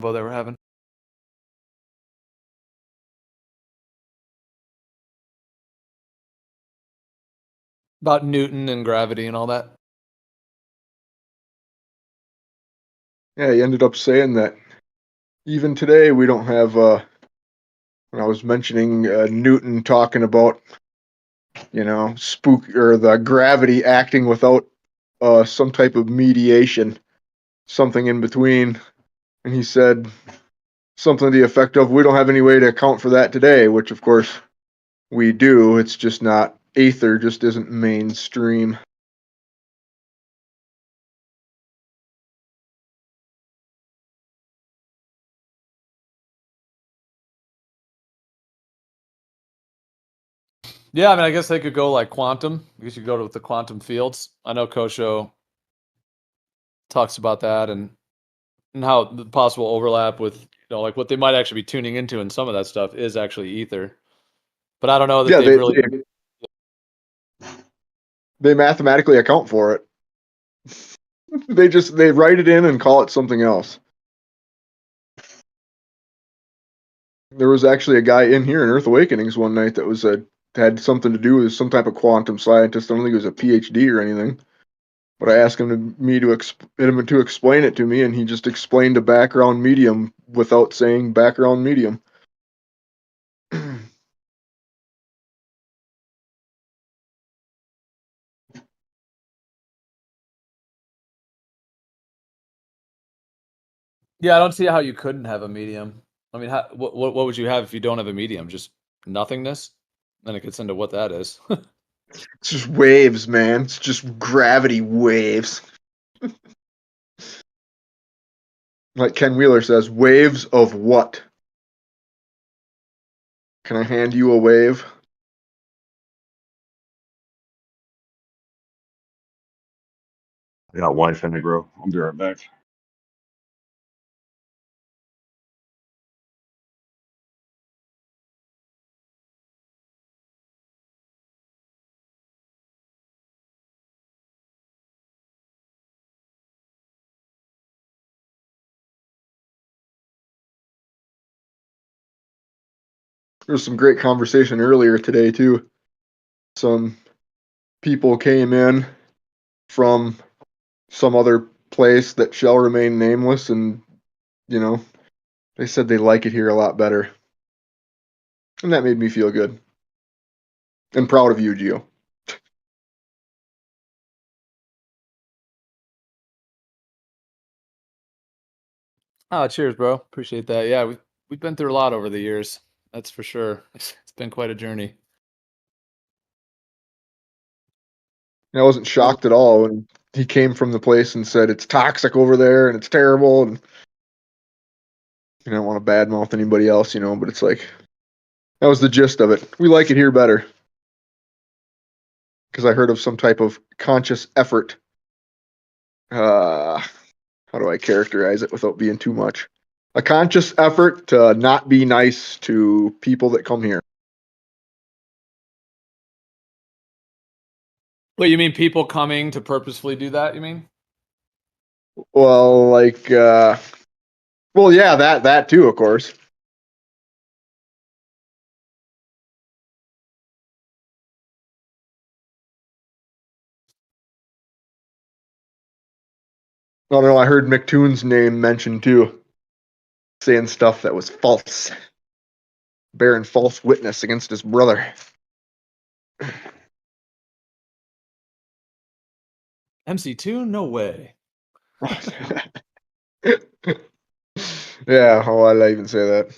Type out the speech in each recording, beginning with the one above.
they were having. About Newton and gravity and all that. Yeah, he ended up saying that even today we don't have, when I was mentioning Newton talking about, spook or the gravity acting without some type of mediation, something in between. And he said something to the effect of, we don't have any way to account for that today, which of course we do. It's just not, Aether just isn't mainstream. Yeah, I mean, I guess they could go like quantum. I guess you could go with the quantum fields. I know Kosho talks about that and how the possible overlap with like what they might actually be tuning into and some of that stuff is actually ether. But I don't know that Yeah, they've really. they mathematically account for it. They write it in and call it something else. There was actually a guy in here in Earth Awakenings one night that was had something to do with some type of quantum scientist. I don't think he was a PhD or anything. But I asked him to explain it to me, and he just explained a background medium without saying background medium. Yeah, I don't see how you couldn't have a medium. I mean, what would you have if you don't have a medium? Just nothingness? Then it gets into what that is. It's just waves, man. It's just gravity waves. Like Ken Wheeler says, waves of what? Can I hand you a wave? I got wine finna grow. I'll be right back. There was some great conversation earlier today, too. Some people came in from some other place that shall remain nameless, and, they said they like it here a lot better. And that made me feel good. And proud of you, Gio. Oh, cheers, bro. Appreciate that. Yeah, we've been through a lot over the years. That's for sure. It's been quite a journey. I wasn't shocked at all when he came from the place and said it's toxic over there and it's terrible, and I don't want to badmouth anybody else, but it's like that was the gist of it. We like it here better because I heard of some type of conscious effort. How do I characterize it without being too much? A conscious effort to not be nice to people that come here. Wait, you mean people coming to purposefully do that, you mean? Well, yeah, that too, of course. I don't know. I heard McToon's name mentioned too, saying stuff that was false, bearing false witness against his brother. MC2? No way. Yeah, why did I even say that?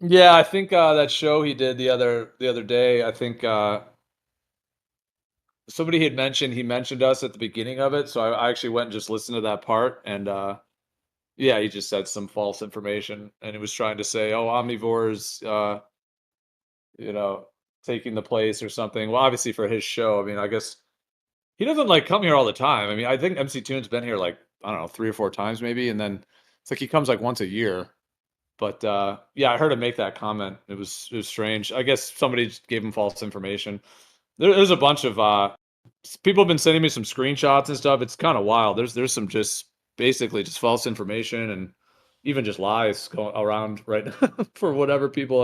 Yeah, I think that show he did the other day, I think somebody had mentioned he mentioned us at the beginning of it, so I actually went and just listened to that part and yeah, he just said some false information and he was trying to say, "Oh, omnivores you know, taking the place or something." Well, obviously for his show, I mean, I guess He doesn't like come here all the time. I mean, I think MC Toon's been here like, I don't know, 3 or 4 times maybe, and then it's like he comes like once a year. But yeah, I heard him make that comment. It was strange. I guess somebody just gave him false information. There's a bunch of people have been sending me some screenshots and stuff. It's kind of wild. There's some just basically just false information and even just lies going around right now for whatever people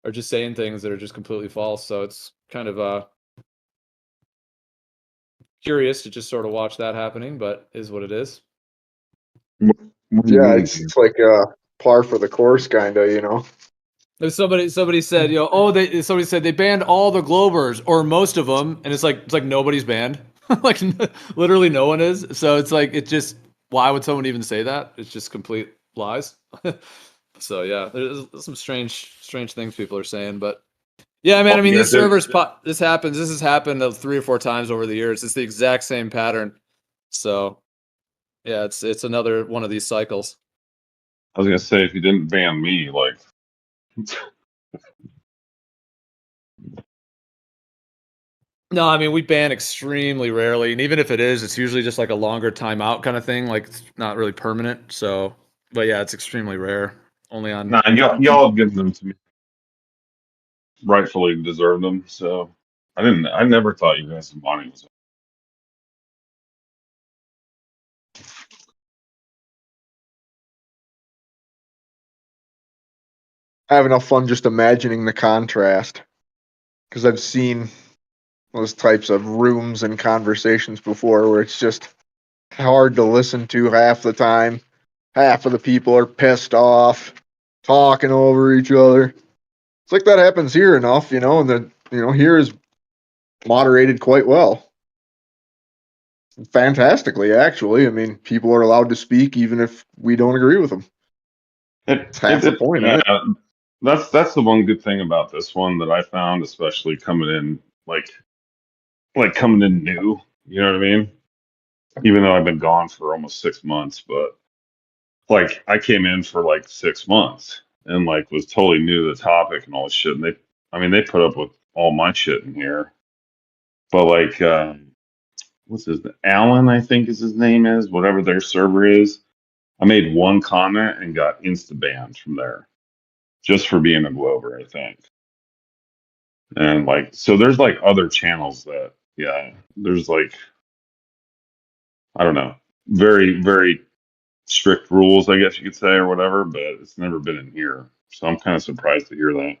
are just saying things that are just completely false. So it's kind of curious to just sort of watch that happening, but is what it is. What do you Yeah, mean? it's like par for the course, kind of, you know. If somebody said, somebody said they banned all the Globers or most of them, and it's like nobody's banned, like literally no one is. So it's like it just why would someone even say that? It's just complete lies. So yeah, there's some strange things people are saying, but yeah, man. I mean, Yeah, these servers this happens. This has happened 3 or 4 times over the years. It's the exact same pattern. So yeah, it's another one of these cycles. I was gonna say if you didn't ban me, like No, I mean we ban extremely rarely, and even if it is, it's usually just like a longer timeout kind of thing. Like it's not really permanent. So, but yeah, it's extremely rare. Only on. nah, y'all have given them to me, rightfully deserved them. So I never thought you guys' money was. I have enough fun just imagining the contrast because I've seen those types of rooms and conversations before where it's just hard to listen to half the time. Half of the people are pissed off, talking over each other. It's like that happens here enough, you know, and then, you know, here is moderated quite well. Fantastically, actually. I mean, people are allowed to speak even if we don't agree with them. It's half the point. Yeah, that's the one good thing about this one that I found, especially coming in like coming in new. You know what I mean? Even though I've been gone for almost 6 months, but like I came in for like 6 months and like was totally new to the topic and all this shit. And they put up with all my shit in here. But like, what's his Alan? I think is his name is whatever their server is. I made one comment and got insta banned from there just for being a Glover, I think. And like, so there's like other channels that, yeah, there's like, I don't know, very, very strict rules, I guess you could say, or whatever, but it's never been in here. So I'm kind of surprised to hear that.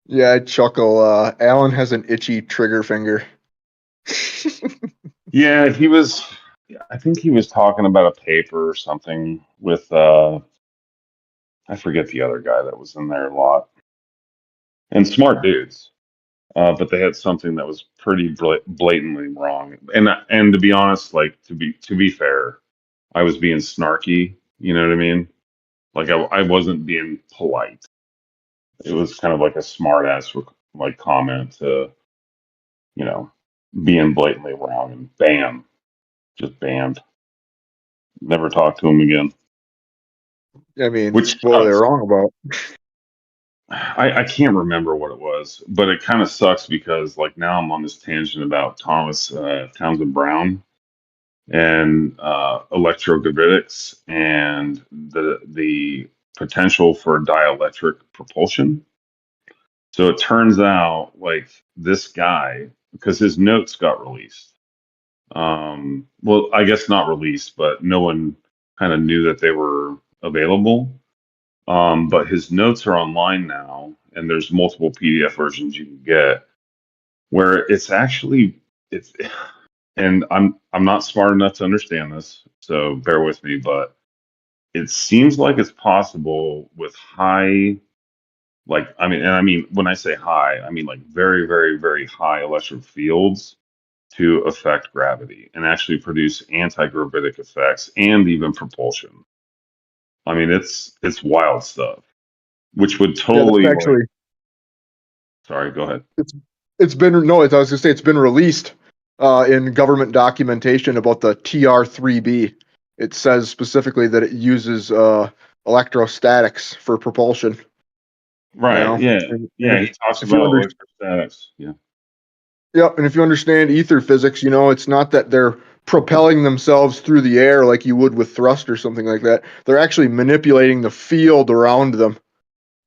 Yeah, I chuckle. Alan has an itchy trigger finger. Yeah, I think he was talking about a paper or something with, I forget the other guy that was in there a lot. And smart dudes. But they had something that was pretty blatantly wrong. And to be honest, like to be fair, I was being snarky. You know what I mean? Like I wasn't being polite. It was kind of like a smart ass like comment to, you know, being blatantly wrong and bam, just banned. Never talked to him again. I mean, Which what were they sucks. wrong about? I can't remember what it was, but it kind of sucks because like now I'm on this tangent about Thomas Townsend Brown and electrogravitics and the potential for dielectric propulsion. So it turns out like this guy, because his notes got released. Well, I guess not released, but no one kind of knew that they were available. But his notes are online now, and there's multiple PDF versions you can get where it's and I'm not smart enough to understand this, so bear with me, but it seems like it's possible with high like I mean when I say high, I mean like very, very, very high electric fields to affect gravity and actually produce anti-gravitic effects and even propulsion. I mean it's wild stuff, which would Yeah, that's totally like actually sorry, go ahead. it's been no. I was gonna say it's been released in government documentation about the TR3B. It says specifically that it uses electrostatics for propulsion. Right. Yeah. And Yeah. He talks if you about understand, electrostatics. Yeah. yep, and if you understand ether physics, it's not that they're propelling themselves through the air like you would with thrust or something like that. They're actually manipulating the field around them,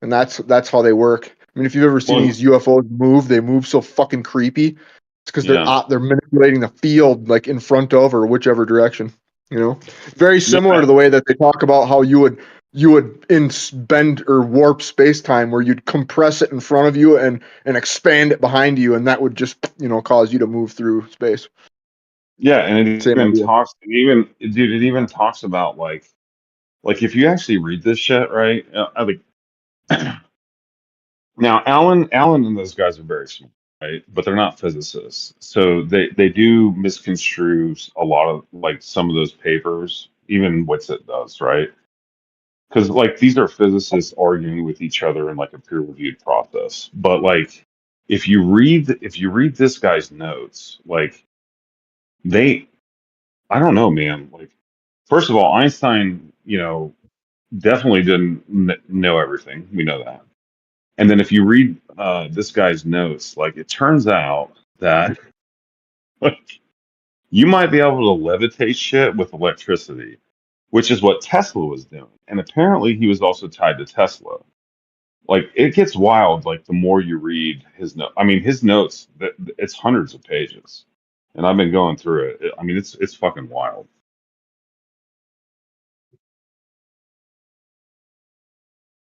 and that's how they work. I mean, if you've ever seen Well, these UFOs move, they move so fucking creepy. It's because yeah. they're manipulating the field like in front of or whichever direction. Very similar Yeah. to the way that they talk about how you would bend or warp space time, where you'd compress it in front of you and expand it behind you, and that would just cause you to move through space. Yeah. And Same idea. dude, it even talks about like if you actually read this shit, right? I like now, Alan and those guys are very smart, right? But they're not physicists, so they do misconstrue a lot of like some of those papers. Even Witsit does, right? Because like these are physicists arguing with each other in like a peer-reviewed process. But like if you read this guy's notes, like they, I don't know, man. Like first of all, Einstein, definitely didn't know everything. We know that. And then if you read this guy's notes, like it turns out that like you might be able to levitate shit with electricity, which is what Tesla was doing. And apparently he was also tied to Tesla. Like it gets wild. Like the more you read his note, I mean his notes, it's hundreds of pages, and I've been going through it. I mean it's fucking wild.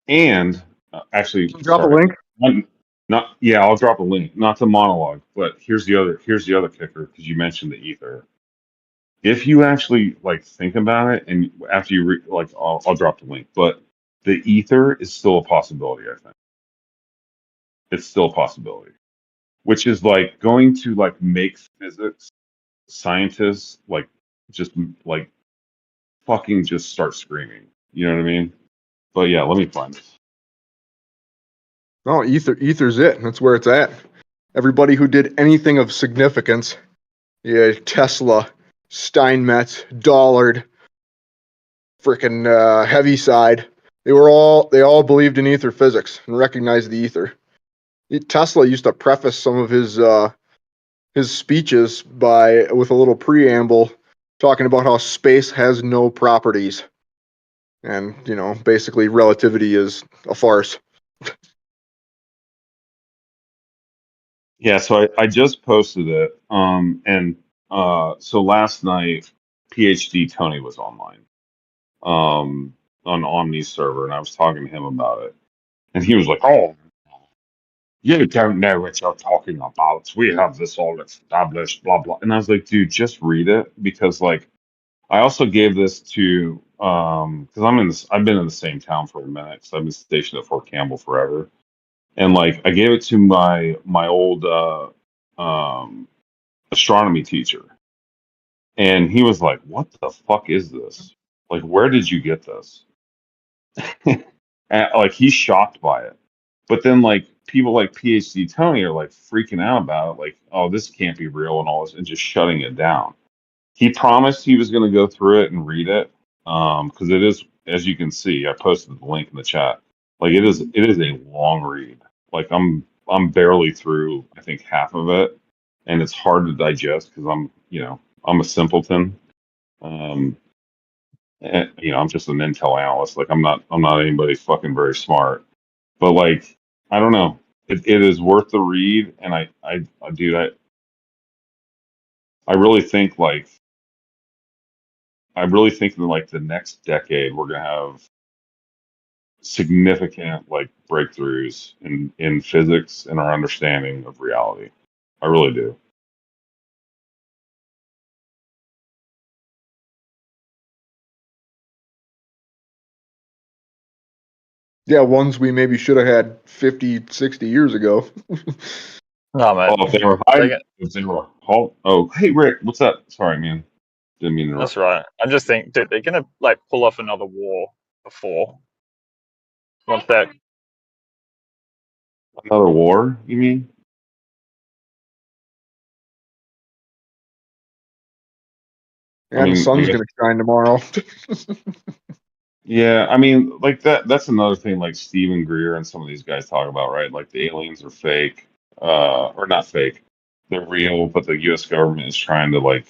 And actually, Drop a sorry, link. not yeah, I'll drop a link, not the monologue, but here's the other kicker because you mentioned the ether. If you actually like think about it, and after you like, I'll drop the link, but the ether is still a possibility. I think it's still a possibility, which is like going to like make physics scientists like just like fucking just start screaming. You know what I mean? But yeah, let me find this. No, ether's it. That's where it's at. Everybody who did anything of significance, yeah, Tesla, Steinmetz, Dollard, freaking Heaviside, they all believed in ether physics and recognized the ether. Tesla used to preface some of his speeches with a little preamble talking about how space has no properties, and basically relativity is a farce. Yeah, so I just posted it. And so last night, PhD Tony was online, on Omni's server, and I was talking to him about it, and he was like, "Oh, you don't know what you're talking about. We have this all established, blah blah." And I was like, "Dude, just read it," because like I also gave this to because I've been in the same town for a minute because I've been stationed at Fort Campbell forever, and like I gave it to my old um astronomy teacher, and he was like, "What the fuck is this? Like, where did you get this?" And, like he's shocked by it. But then like people like PhD Tony are like freaking out about it, like, "Oh, this can't be real," and all this, and just shutting it down. He promised he was going to go through it and read it, because it is, as you can see, I posted the link in the chat. Like it is a long read. Like I'm barely through, I think, half of it, and it's hard to digest because I'm a simpleton. Um, and, I'm just an intel analyst. Like I'm not anybody fucking very smart. But like I don't know. It is worth the read, and I do that. I really think like I really think in like the next decade we're gonna have significant like breakthroughs in physics and our understanding of reality. I really do. Yeah, ones we maybe should have had 50, 60 years ago. No, mate. Oh, if they were They hiding, get- if they were oh, hey Rick, what's up? Sorry, man. Didn't mean to interrupt. That's right. I just think, dude, they're gonna like pull off another war before once that. Another war, you mean? I And the mean, I sun's guess going to shine tomorrow. Yeah, I mean, like that's another thing like Stephen Greer and some of these guys talk about, right? Like the aliens are fake, or not fake. They're real, but the US government is trying to like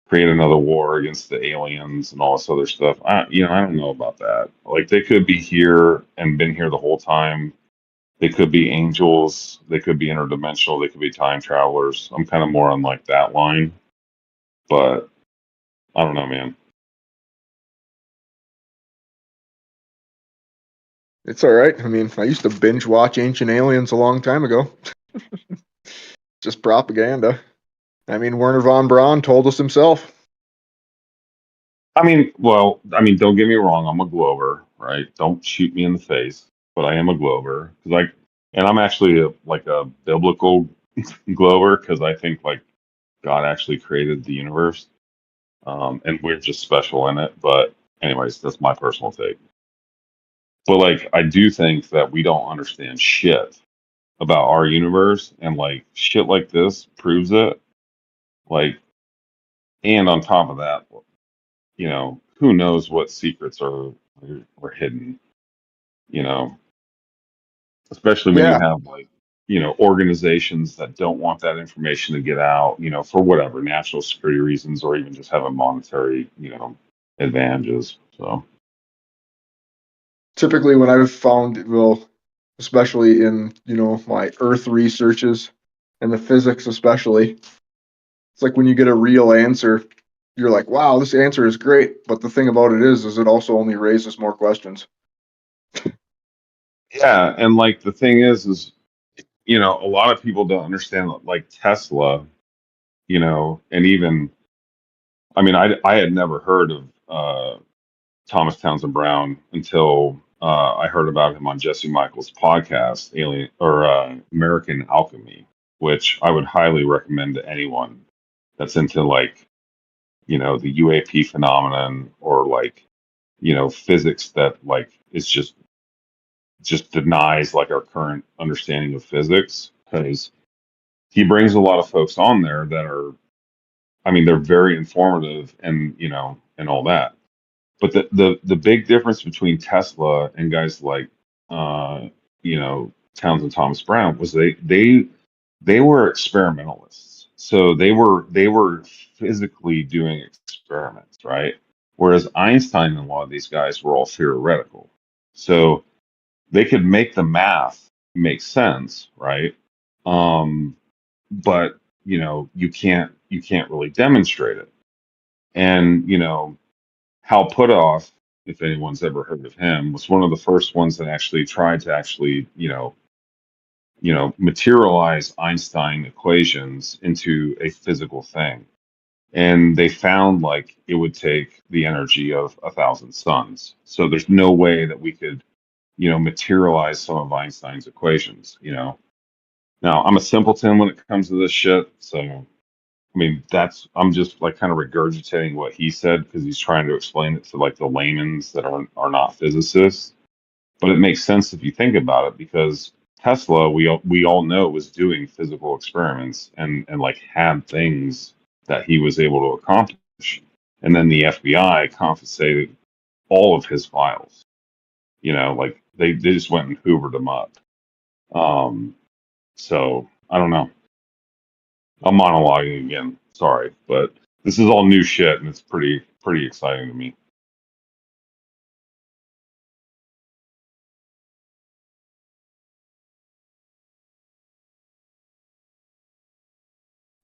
create another war against the aliens and all this other stuff. I don't know about that. Like they could be here and been here the whole time. They could be angels, they could be interdimensional, they could be time travelers. I'm kind of more on like that line, but I don't know, man. It's all right. I mean, I used to binge watch Ancient Aliens a long time ago. Just propaganda. I mean, Werner von Braun told us himself. Don't get me wrong. I'm a Glover, right? Don't shoot me in the face, but I am a Glover and I'm actually like a biblical Glover because I think like God actually created the universe, and we're just special in it. But anyways, that's my personal take. But like, I do think that we don't understand shit about our universe, and like shit like this proves it. Like, and on top of that, who knows what secrets are hidden, you know, especially when you Yeah, have like, organizations that don't want that information to get out, for whatever national security reasons or even just having monetary, advantages. So, typically when I've found, well, especially in, my Earth researches and the physics especially, it's like when you get a real answer, you're like, wow, this answer is great. But the thing about it is it also only raises more questions. yeah. And like the thing is, a lot of people don't understand like Tesla, and even, I mean, I had never heard of, Thomas Townsend Brown until I heard about him on Jesse Michaels' podcast, Alien or American Alchemy, which I would highly recommend to anyone that's into like, the UAP phenomenon or like, physics that like is just denies like our current understanding of physics. Because he brings a lot of folks on there that are, I mean, they're very informative and and all that. But the big difference between Tesla and guys like Townsend Thomas Brown was they were experimentalists. So they were physically doing experiments, right? Whereas Einstein and a lot of these guys were all theoretical. So they could make the math make sense, right? Um, but you can't really demonstrate it. And Hal Puthoff, if anyone's ever heard of him, was one of the first ones that actually tried to actually, materialize Einstein equations into a physical thing. And they found like it would take the energy of 1,000 suns. So there's no way that we could, materialize some of Einstein's equations, Now I'm a simpleton when it comes to this shit, so I mean, I'm just like kind of regurgitating what he said because he's trying to explain it to like the layman's that are not physicists. But it makes sense if you think about it because Tesla, we all know was doing physical experiments and like had things that he was able to accomplish. And then the FBI confiscated all of his files. Like they just went and hoovered them up. Um, so I don't know. I'm monologuing again. Sorry, but this is all new shit, and it's pretty exciting to me.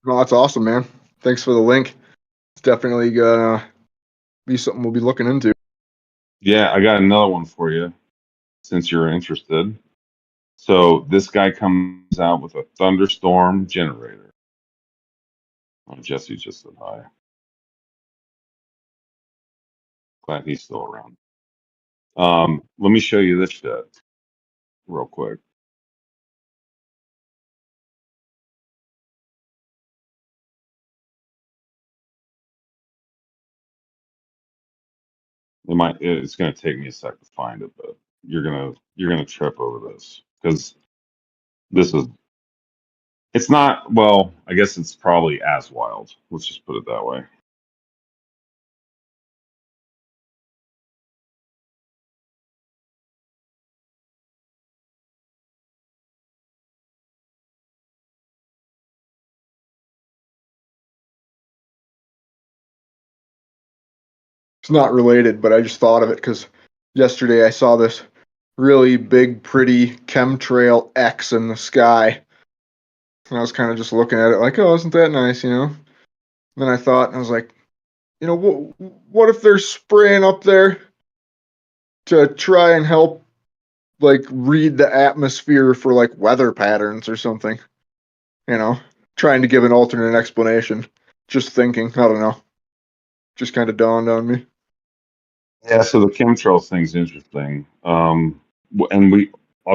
Well, that's awesome, man. Thanks for the link. It's definitely gonna be something we'll be looking into. Yeah, I got another one for you since you're interested. So this guy comes out with a thunderstorm generator. Oh, Jesse just said hi. Glad he's still around. Let me show you this shit real quick. It's gonna take me a sec to find it, but you're gonna trip over this because this is it's not, well, I guess it's probably as wild. Let's just put it that way. it's not related, but I just thought of it because yesterday I saw this really big, pretty chemtrail X in the sky. And I was kind of just looking at it like, oh, isn't that nice, you know? And then I thought, I was like, you know, what if they're spraying up there to try and help, like, read the atmosphere for, like, weather patterns or something? You know, trying to give an alternate explanation. Just thinking, I don't know. Just kind of dawned on me. Yeah, so the chemtrails thing's interesting. I'll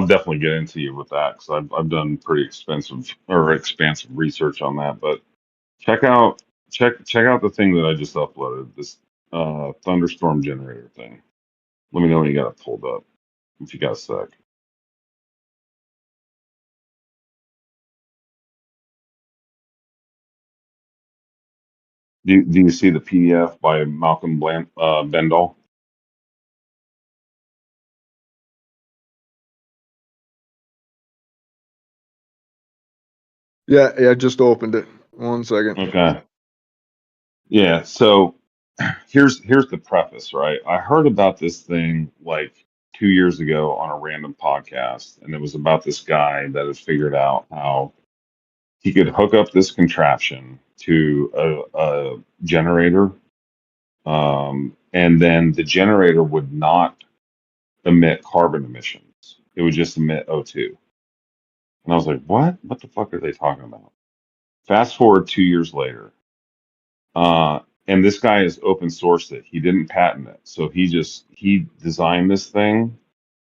definitely get into you with that because I've done pretty expansive research on that. But check out check out the thing that I just uploaded, this thunderstorm generator thing. Let me know when you got it pulled up, if you got a sec. Do you see the PDF by Malcolm Bendall? Yeah, just opened it. 1 second. Okay. Yeah, so here's the preface, right? I heard about this thing like 2 years ago on a random podcast, and it was about this guy that had figured out how he could hook up this contraption to a generator, and then the generator would not emit carbon emissions. It would just emit O2. And I was like, what? What the fuck are they talking about? Fast forward 2 years later. And this guy has open sourced it. He didn't patent it. So he designed this thing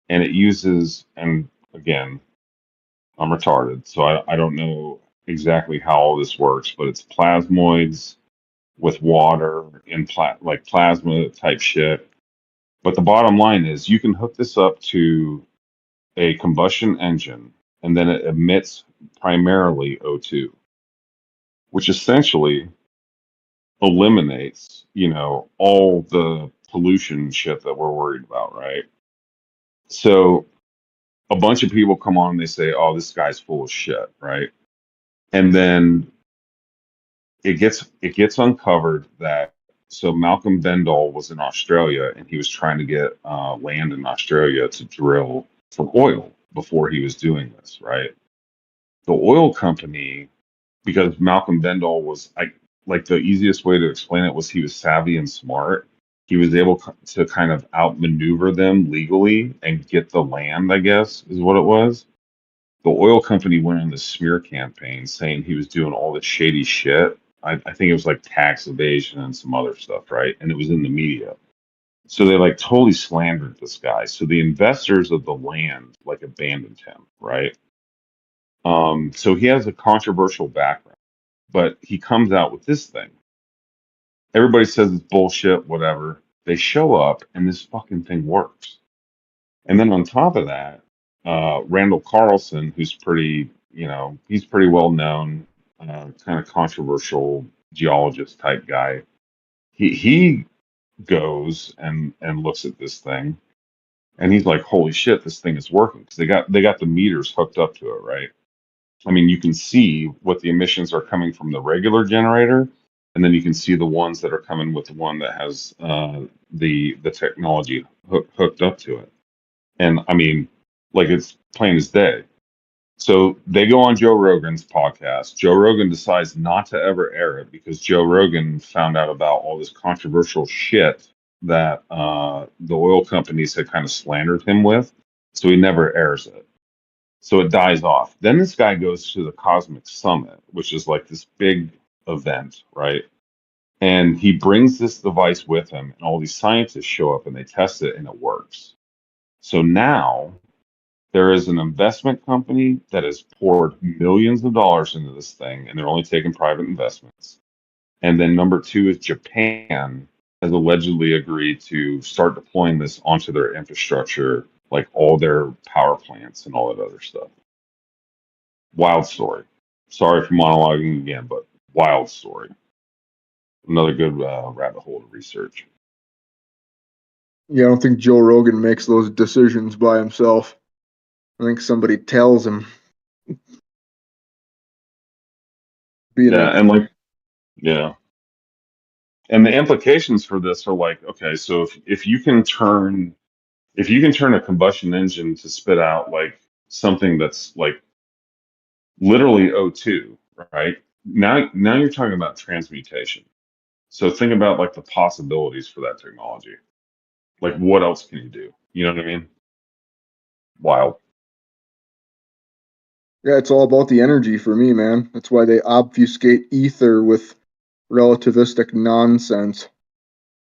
and it uses, and again, I'm retarded, so I don't know exactly how all this works, but it's plasmoids with water and like plasma type shit. But the bottom line is you can hook this up to a combustion engine and then it emits primarily O2, which essentially eliminates, all the pollution shit that we're worried about, right? So a bunch of people come on and they say, "Oh, this guy's full of shit," right? And then it gets uncovered that so Malcolm Bendall was in Australia and he was trying to get land in Australia to drill for oil before he was doing this, right? The oil company, because Malcolm Bendall was like the easiest way to explain it was he was savvy and smart. He was able to kind of outmaneuver them legally and get the land, I guess, is what it was. The oil company went on this smear campaign saying he was doing all this shady shit. I think it was like tax evasion and some other stuff, right? And it was in the media. So they like totally slandered this guy. So the investors of the land like abandoned him, right? So he has a controversial background, but he comes out with this thing. Everybody says it's bullshit, whatever. They show up and this fucking thing works. And then on top of that, Randall Carlson, who's pretty, he's pretty well known, kind of controversial geologist type guy. He goes and looks at this thing, and he's like, "Holy shit, this thing is working!" Because they got the meters hooked up to it, right? I mean, you can see what the emissions are coming from the regular generator, and then you can see the ones that are coming with the one that has the technology hooked up to it. And I mean, like it's plain as day. So they go on Joe Rogan's podcast. Joe Rogan decides not to ever air it because Joe Rogan found out about all this controversial shit that the oil companies had kind of slandered him with. So he never airs it. So it dies off. Then this guy goes to the Cosmic Summit, which is like this big event, right? And he brings this device with him, and all these scientists show up and they test it, and it works. So now there is an investment company that has poured millions of dollars into this thing, and they're only taking private investments. And then number two is Japan has allegedly agreed to start deploying this onto their infrastructure, like all their power plants and all that other stuff. Wild story. Sorry for monologuing again, but wild story. Another good rabbit hole to research. Yeah, I don't think Joe Rogan makes those decisions by himself. I think somebody tells him. Being Yeah, and like, yeah. And the implications for this are like, okay, so if you can turn a combustion engine to spit out like something that's like literally O2, right? Now you're talking about transmutation. So think about like the possibilities for that technology. Like what else can you do? You know what I mean? Wild. Yeah, it's all about the energy for me, man. That's why they obfuscate ether with relativistic nonsense.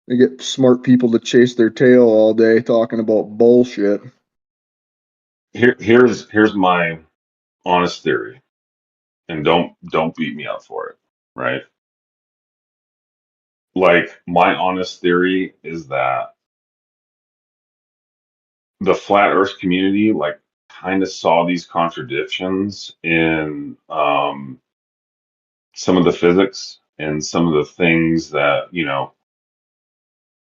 They get smart people to chase their tail all day talking about bullshit. Here's my honest theory, and don't beat me up for it, right? Like my honest theory is that the flat Earth community like kind of saw these contradictions in some of the physics and some of the things that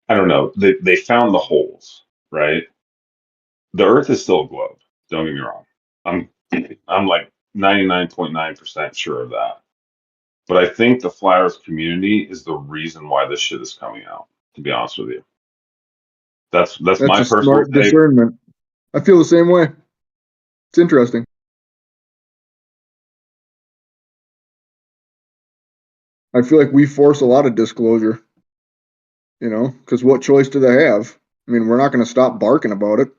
I don't know. They found the holes, right? The Earth is still a globe. Don't get me wrong. I'm I'm like 99.9% sure of that. But I think the flat Earth community is the reason why this shit is coming out. To be honest with you, that's That's my a personal smart take. discernment. I feel the same way. It's interesting. I feel like we force a lot of disclosure, because what choice do they have? I mean, we're not going to stop barking about it.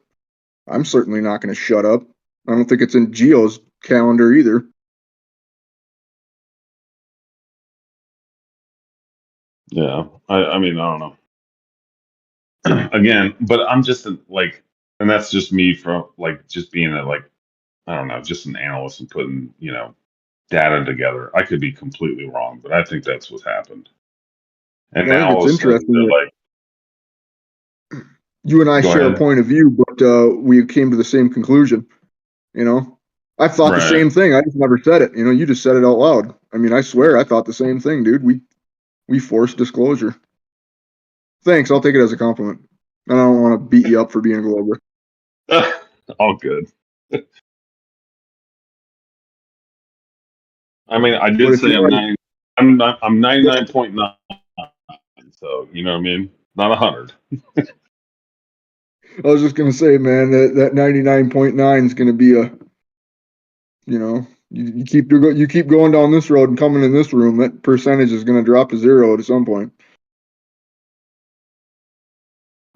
I'm certainly not going to shut up. I don't think it's in Geo's calendar either. Yeah, I mean I don't know. Again, but I'm just like, and that's just me from like just being a like I don't know, just an analyst and putting data together. I could be completely wrong, but I think that's what happened. And I think now all it's of a sudden interesting they're that like, you and I go share a ahead. point of view, but we came to the same conclusion. I thought the Right. same thing. I just never said it. You just said it out loud. I mean, I swear I thought the same thing, dude. We forced disclosure. Thanks. I'll take it as a compliment. I don't want to beat you up for being a Glober. All good. I mean, I But did if say you're I'm like, 90. I'm 99.9. So you know what I mean. Not 100. I was just gonna say, man, that 99.9 is gonna be you keep going down this road and coming in this room, that percentage is gonna drop to zero at some point.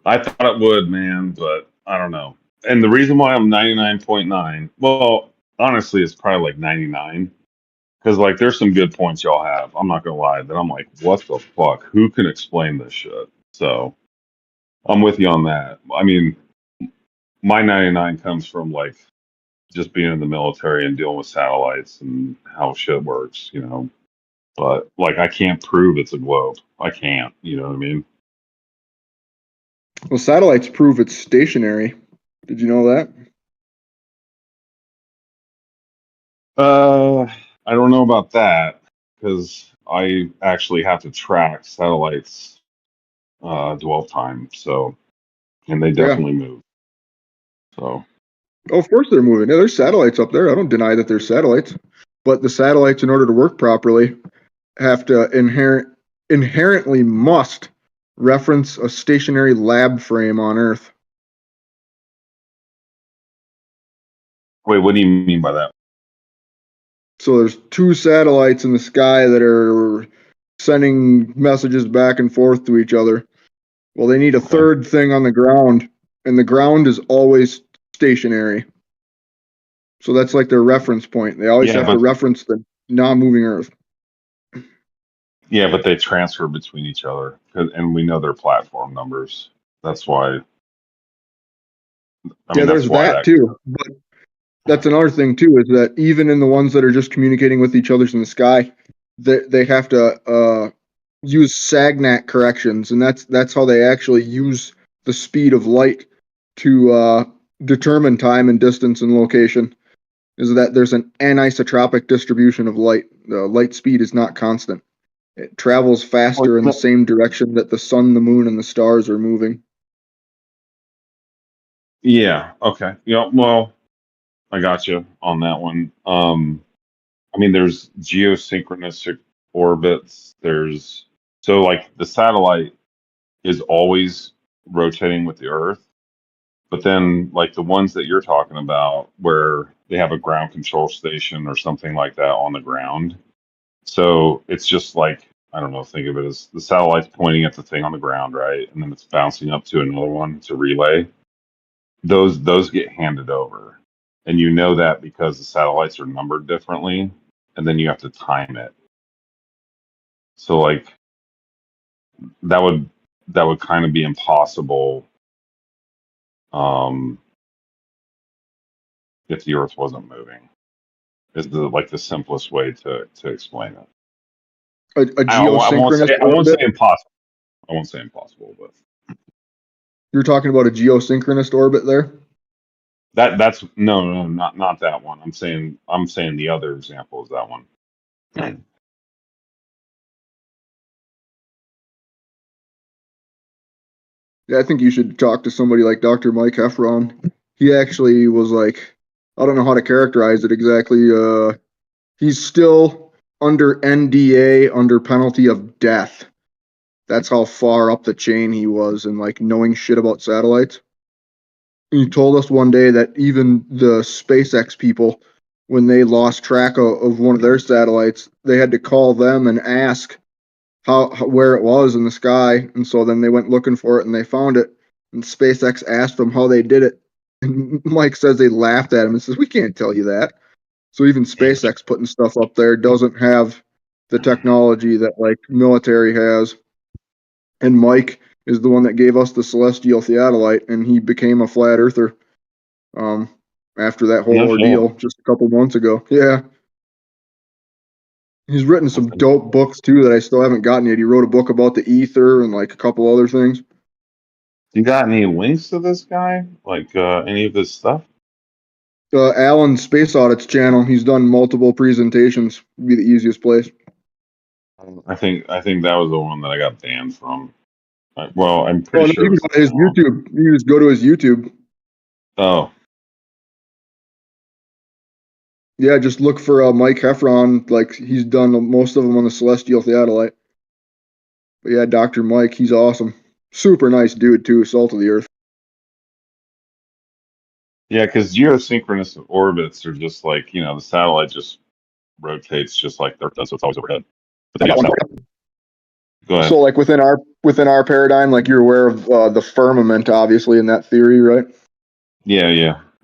I thought it would, man, but I don't know. And the reason why I'm 99.9, well, honestly, it's probably like 99. Because like there's some good points y'all have. I'm not gonna lie. That I'm like, what the fuck? Who can explain this shit? So I'm with you on that. I mean, my 99 comes from like just being in the military and dealing with satellites and how shit works. But like I can't prove it's a globe. I can't. You know what I mean? Well, satellites prove it's stationary. Did you know that? Uh, I don't know about that because I actually have to track satellites dwell time. So and they Yeah. definitely move. So Oh, of course they're moving. Yeah, there's satellites up there. I don't deny that there's satellites, but the satellites, in order to work properly, have to inherently must reference a stationary lab frame on Earth. wait, what do you mean by that? So there's two satellites in the sky that are sending messages back and forth to each other. Well, they need a Okay. third thing on the ground, and the ground is always stationary. So that's like their reference point. They always Yeah, have to but reference the non-moving Earth. yeah, but they transfer between each other, and we know their platform numbers. That's why. I Yeah, mean, that's there's why that that. too. But that's another thing too, is that even in the ones that are just communicating with each other in the sky, they have to use SAGNAT corrections, and that's how they actually use the speed of light to determine time and distance and location. Is that there's an anisotropic distribution of light. The light speed is not constant. It travels Well, faster in the same direction that the sun, the moon, and the stars are moving. yeah. Okay. Yeah. Well, I got you on that one. I mean, there's geosynchronous orbits. There's So like the satellite is always rotating with the Earth, but then like the ones that you're talking about where they have a ground control station or something like that on the ground. So it's just like, I don't know, think of it as the satellite's pointing at the thing on the ground, right? And then it's bouncing up to another one to relay. Those get handed over. And you know that because the satellites are numbered differently, and then you have to time it. So like that would kind of be impossible um, if the Earth wasn't moving. Is the simplest way to explain it. A I won't geosynchronous say orbit? impossible. I won't say impossible, but You're talking about a geosynchronous orbit there? that's no, not that one. I'm saying the other example is that one. Yeah, I think you should talk to somebody like Dr. Mike Heffron. He actually was like, I don't know how to characterize it exactly. He's still under NDA under penalty of death. That's how far up the chain he was and like knowing shit about satellites. He told us one day that even the SpaceX people, when they lost track of one of their satellites, they had to call them and ask where it was in the sky, and so then they went looking for it and they found it. And SpaceX asked them how they did it, and Mike says they laughed at him and says, "We can't tell you that." So even SpaceX putting stuff up there doesn't have the technology that like military has. And Mike is the one that gave us the celestial theodolite, and he became a flat earther um, after that whole No shit. ordeal just a couple months ago. Yeah. He's written some dope books too that I still haven't gotten yet. He wrote a book about the ether and like a couple other things. You got any links to this guy? Like any of his stuff? Alan's Space Audits channel. He's done multiple presentations. Would be the easiest place. I think that was the one that I got banned from. Well, I'm Oh, pretty no, sure you it can was go to his YouTube. You just go to his YouTube. Oh, Yeah, just look for Mike Heffron. Like he's done most of them on the celestial theodolite. But yeah, Dr. Mike, he's awesome. Super nice dude too. Salt of the earth. yeah, because geosynchronous orbits are just like, the satellite just rotates just like the Earth does, so it's always overhead. But then you have satellite. Go ahead. So like within our paradigm, like you're aware of the firmament, obviously in that theory, right? Yeah,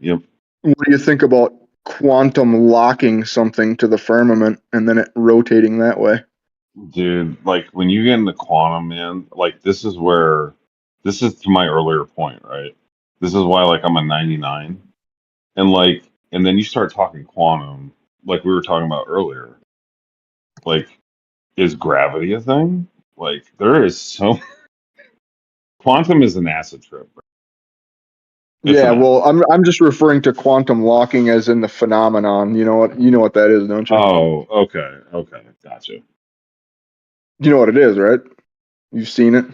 yep. What do you think about quantum locking something to the firmament and then it rotating that way? Dude, like when you get into quantum, man, like this is to my earlier point, right? This is why like I'm a 99. And then you start talking quantum, like we were talking about earlier. Like, is gravity a thing? Like there is so quantum is an acid trip. Bro. It's Yeah, an well, I'm just referring to quantum locking as in the phenomenon. You know what that is, don't you? Oh, okay, gotcha. You know what it is, right? You've seen it.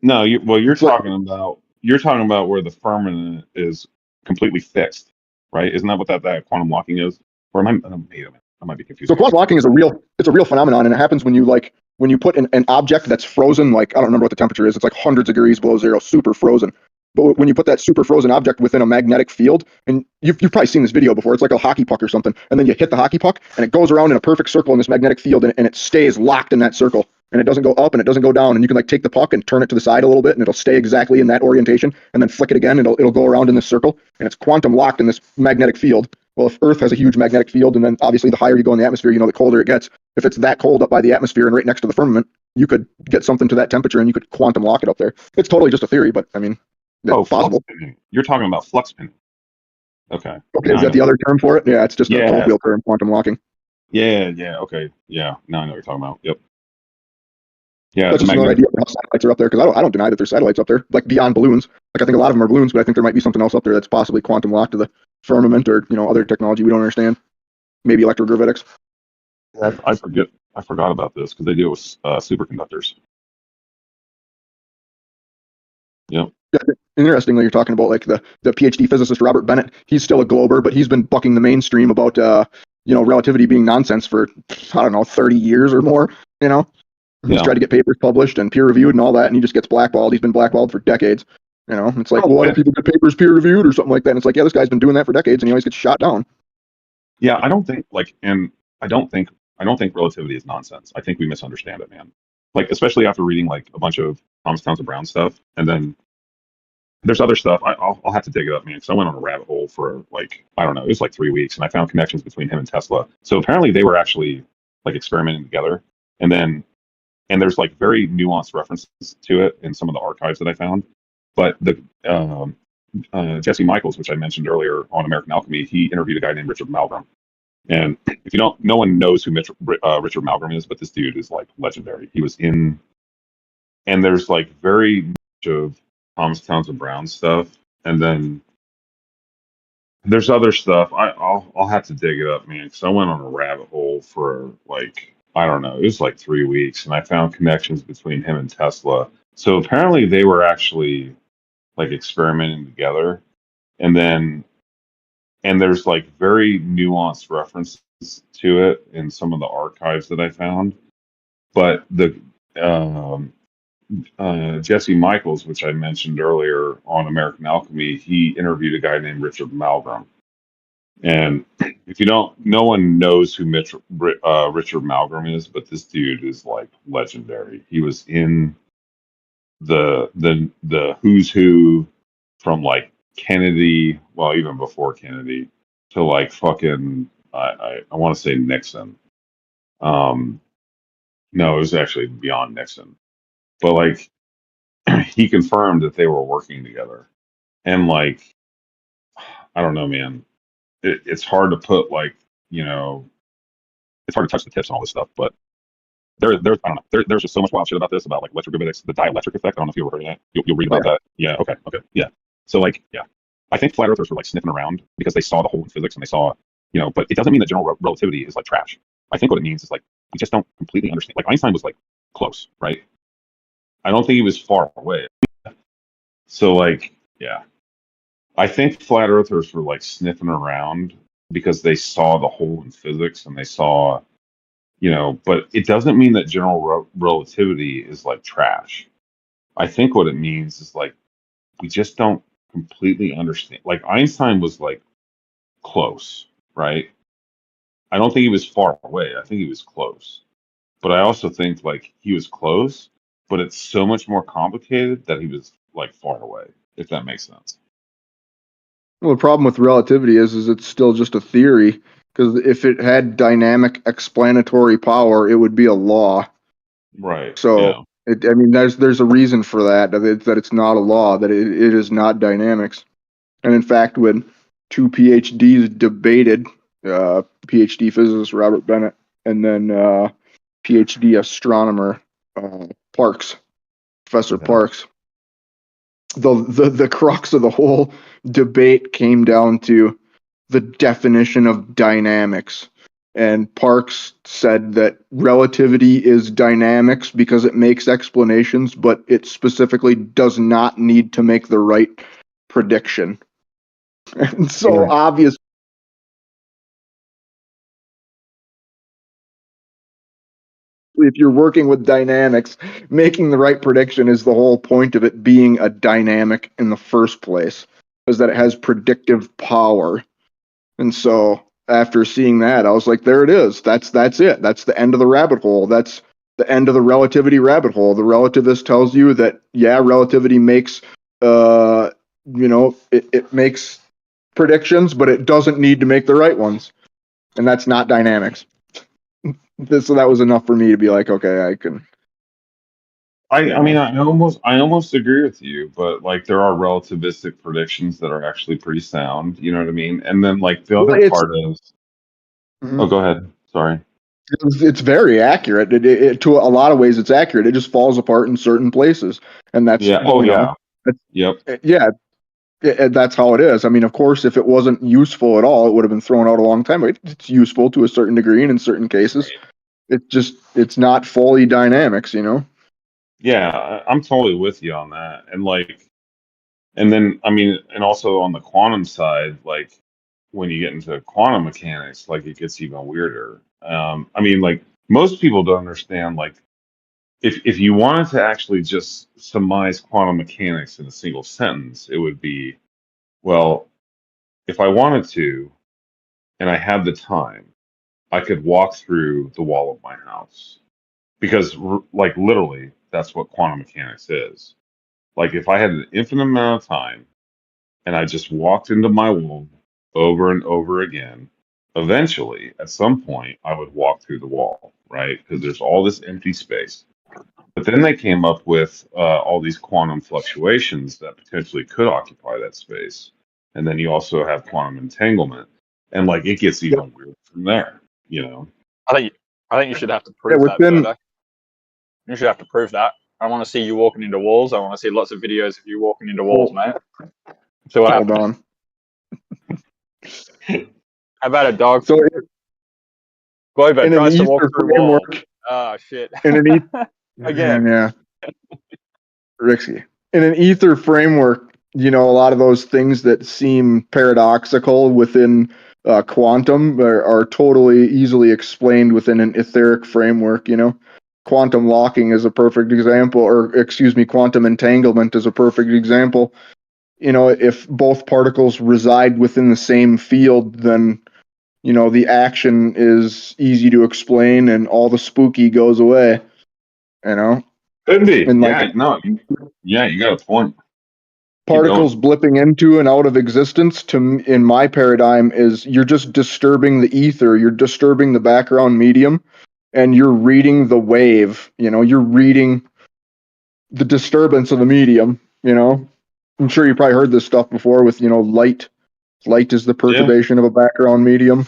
No, you're It's like, talking about where the firmament is completely fixed, right? Isn't that what that quantum locking is? Or am I? Wait a minute, I might be so confusing. quantum locking is a real phenomenon, and it happens when you put an object that's frozen, like I don't remember what the temperature is. It's like hundreds of degrees below zero, super frozen. But when you put that super frozen object within a magnetic field, and you've probably seen this video before, it's like a hockey puck or something, and then you hit the hockey puck, and it goes around in a perfect circle in this magnetic field, and it stays locked in that circle, and it doesn't go up and it doesn't go down, and you can like take the puck and turn it to the side a little bit, and it'll stay exactly in that orientation, and then flick it again, and it'll go around in this circle, and it's quantum locked in this magnetic field. Well, if Earth has a huge magnetic field, and then obviously the higher you go in the atmosphere, the colder it gets. If it's that cold up by the atmosphere and right next to the firmament, you could get something to that temperature and you could quantum lock it up there. It's totally just a theory, but I mean, it's possible. Flux spinning. You're talking about flux spinning. Okay. Okay, is that the other term for it? Yeah, it's just a colloquial term, quantum locking. Yeah, okay. Yeah, now I know what you're talking about. Yep. Yeah, That's just another idea of how satellites are up there, because I don't deny that there's satellites up there, like beyond balloons. Like I think a lot of them are balloons, but I think there might be something else up there that's possibly quantum locked to the firmament or other technology we don't understand. Maybe electrogravitics. I forgot about this because they deal with superconductors. Yep. Yeah, interestingly, you're talking about like the PhD physicist Robert Bennett. He's still a glober, but he's been bucking the mainstream about relativity being nonsense for I don't know 30 years or more. He's tried to get papers published and peer reviewed and all that, and he just gets blackballed. He's been blackballed for decades. You know, it's like, well, why don't people get papers peer reviewed or something like that? And it's like, yeah, this guy's been doing that for decades, and he always gets shot down. Yeah, I don't think I don't think relativity is nonsense. I think we misunderstand it, man. Like, especially after reading like a bunch of Thomas Townsend Brown stuff, and then there's other stuff. I'll have to dig it up, man, because I went on a rabbit hole for like, I don't know, it was like 3 weeks, and I found connections between him and Tesla. So apparently they were actually like experimenting together, and there's like very nuanced references to it in some of the archives that I found. But the Jesse Michaels, which I mentioned earlier on American Alchemy, he interviewed a guy named Richard Malgrim. And if you don't, no one knows who Richard Malgrim is, but this dude is like legendary. He was in, and there's like very much of Thomas Townsend Brown stuff, and then there's other stuff. I'll have to dig it up, man, because I went on a rabbit hole for like, I don't know, it was like 3 weeks, and I found connections between him and Tesla. So apparently they were actually like experimenting together, and there's like very nuanced references to it in some of the archives that I found. But the Jesse Michaels, which I mentioned earlier on American Alchemy, he interviewed a guy named Richard Malgrim. And if you don't, no one knows who Richard Malgrim is, but this dude is like legendary. He was in the who's who from like Kennedy, well, even before Kennedy, to like fucking I want to say Nixon. No, it was actually beyond Nixon. But like he confirmed that they were working together. And like I don't know, man. It's hard to put like, you know, it's hard to touch the tips and all this stuff, but there's I don't know. There's just so much wild shit about this, about like electrogravitics, the dielectric effect. I don't know if you ever heard of that. You'll read about that. Yeah, okay, yeah. So like, yeah. I think flat earthers were like sniffing around because they saw the hole in physics, and they saw, you know, but it doesn't mean that general relativity is like trash. I think what it means is like we just don't completely understand. Like Einstein was like close, right? I don't think he was far away. So like, yeah. I think flat earthers were like sniffing around because they saw the hole in physics, and they saw, you know, but it doesn't mean that general relativity is like trash. I think what it means is like we just don't completely understand. Like Einstein was like close, right? I don't think he was far away. I think he was close. But I also think like he was close, but it's so much more complicated that he was like far away, if that makes sense. Well, the problem with relativity is it's still just a theory, because if it had dynamic explanatory power, it would be a law. Right. So, yeah. I mean, there's a reason for that, that it's not a law, that it is not dynamics. And in fact, when two PhDs debated, PhD physicist Robert Bennett and then PhD astronomer Parks, Professor Parks, the crux of the whole debate came down to the definition of dynamics. And Parks said that relativity is dynamics because it makes explanations, but it specifically does not need to make the right prediction. And so obvious. If you're working with dynamics, making the right prediction is the whole point of it being a dynamic in the first place, is that it has predictive power. And so after seeing that, I was like, there it is. That's it. That's the end of the rabbit hole. That's the end of the relativity rabbit hole. The relativist tells you that, yeah, relativity makes, it makes predictions, but it doesn't need to make the right ones. And that's not dynamics. So that was enough for me to be like, okay, I can. I mean, I almost agree with you, but like there are relativistic predictions that are actually pretty sound. You know what I mean? And then like the other part is, oh, go ahead. Sorry. It's very accurate. It to a lot of ways, it's accurate. It just falls apart in certain places, and that's yeah. Oh yeah. Yep. Yeah. That's how it is. I mean, of course, if it wasn't useful at all, it would have been thrown out a long time ago. It's useful to a certain degree, and in certain cases, it's not fully dynamics, you know? Yeah, I'm totally with you on that. And like, and then, I mean, and also on the quantum side, like when you get into quantum mechanics, like it gets even weirder. I mean, like most people don't understand like if you wanted to actually just surmise quantum mechanics in a single sentence, it would be, well, if I wanted to and I had the time, I could walk through the wall of my house. Because, like, literally, that's what quantum mechanics is. Like, if I had an infinite amount of time and I just walked into my wall over and over again, eventually, at some point, I would walk through the wall, right? Because there's all this empty space. But then they came up with all these quantum fluctuations that potentially could occupy that space. And then you also have quantum entanglement. And, like, it gets Yep. even weirder from there, you know? I think you should have to Yeah, prove that, within Verdac. You should have to prove that. I want to see you walking into walls. I want to see lots of videos of you walking into walls, mate. So what hold happened? on. How about a dog? So Globo in an tries to walk ether through wall. framework, Oh shit! in an Again. yeah, Riksky. In an ether framework, a lot of those things that seem paradoxical within quantum are totally easily explained within an etheric framework. Quantum locking is a perfect example, or excuse me, quantum entanglement is a perfect example. If both particles reside within the same field, then the action is easy to explain and all the spooky goes away. Could be. And Yeah, no. Yeah, you got a point. Particles blipping into and out of existence, in my paradigm, is you're just disturbing the ether, you're disturbing the background medium, and you're reading the wave. You're reading the disturbance of the medium. I'm sure you probably heard this stuff before with light. Light is the perturbation of a background medium.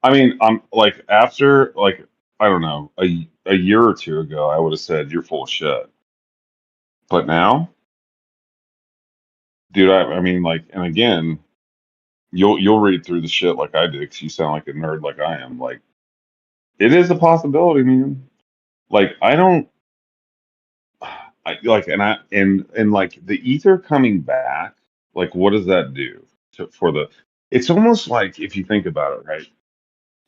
I mean, I'm like, after, like, I don't know, a year or two ago, I would have said you're full of shit. But now, dude, I mean, like, and again, you'll read through the shit like I did because you sound like a nerd like I am. Like, it is a possibility, man. Like, I don't, I like, and like the ether coming back, like, what does that do for the? It's almost like, if you think about it, right?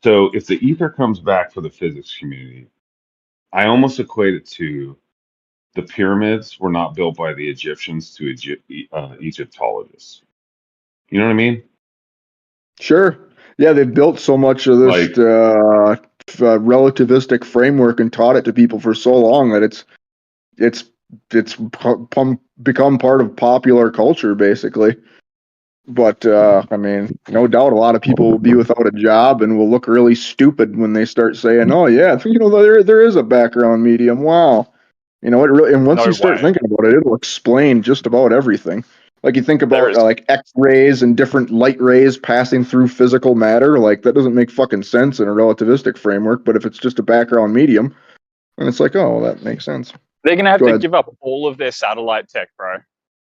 So if the ether comes back for the physics community, I almost equate it to the pyramids were not built by the Egyptians to Egyptologists. You know what I mean? Sure. Yeah, they've built so much of this Like, relativistic framework and taught it to people for so long that it's become part of popular culture, basically. But I mean, no doubt, a lot of people will be without a job and will look really stupid when they start saying, "Oh yeah, there is a background medium." Wow, it really. And once No you start way. thinking about it, it'll explain just about everything. Like you think There about is. like X-rays and different light rays passing through physical matter. Like that doesn't make fucking sense in a relativistic framework. But if it's just a background medium, then it's like, oh, well, that makes sense. They're gonna have Go to ahead. give up all of their satellite tech, bro.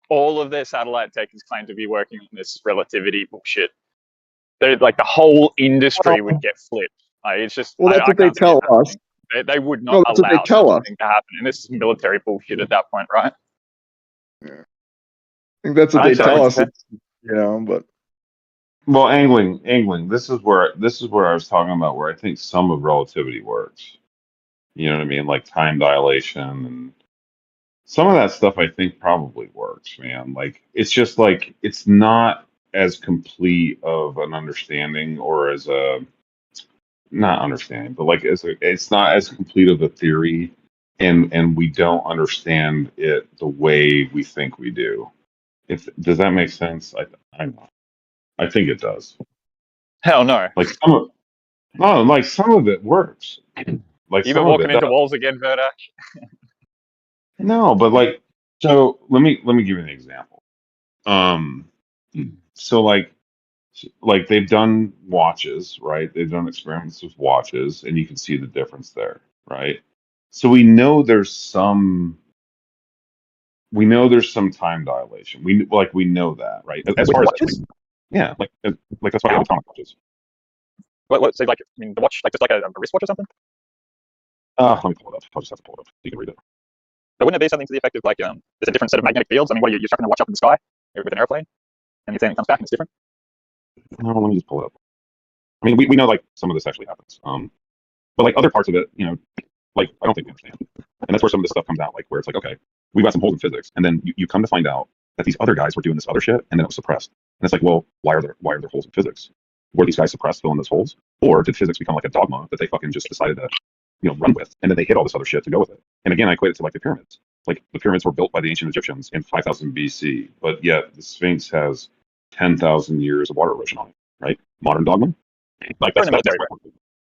All of their satellite tech is claimed to be working on this relativity bullshit. Like the whole industry would get flipped. Like, it's just, Well, that's I what they can't see it tell us. happening. They would not No, that's what they allow such tell a us. thing to happen. And this is military bullshit at that point, right? Yeah. I think that's what I they think so. tell us. But well, angling. This is where I was talking about where I think some of relativity works. You know what I mean? Like time dilation and some of that stuff. I think probably works, man. Like, it's just like it's not as complete of an understanding, or as a not understanding, but like it's not as complete of a theory, and we don't understand it the way we think we do. If Does that make sense? I think it does. Hell no. Like some of it works. Like You've been some of walking it into does. walls again, Verdac. No, but like, so let me give you an example. Um, so like they've done watches, right? They've done experiments with watches, and you can see the difference there, right? So we know there's some time dilation. We know that, right? As far as Watches? yeah, like that's why How? atomic watches. What, say, like, I mean, the watch, like, just like a wristwatch or something? Let me pull it up. I'll just have to pull it up so you can read it. But wouldn't it be something to the effect of, like, there's a different set of magnetic fields? I mean, what are you're strapping a watch up in the sky with an airplane, and you're saying it comes back and it's different? No, let me just pull it up. I mean, we know like some of this actually happens. But like other parts of it, like I don't think they understand. And that's where some of this stuff comes out, like where it's like, okay, we've got some holes in physics, and then you come to find out that these other guys were doing this other shit, and then it was suppressed. And it's like, well, why are there holes in physics? Were these guys suppressed filling those holes, or did physics become like a dogma that they fucking just decided to run with, and then they hit all this other shit to go with it? And again, I equate it to like the pyramids. Like the pyramids were built by the ancient Egyptians in 5000 BC, but yet the Sphinx has 10,000 years of water erosion on it, right? Modern dogma. Like You're in the military, right?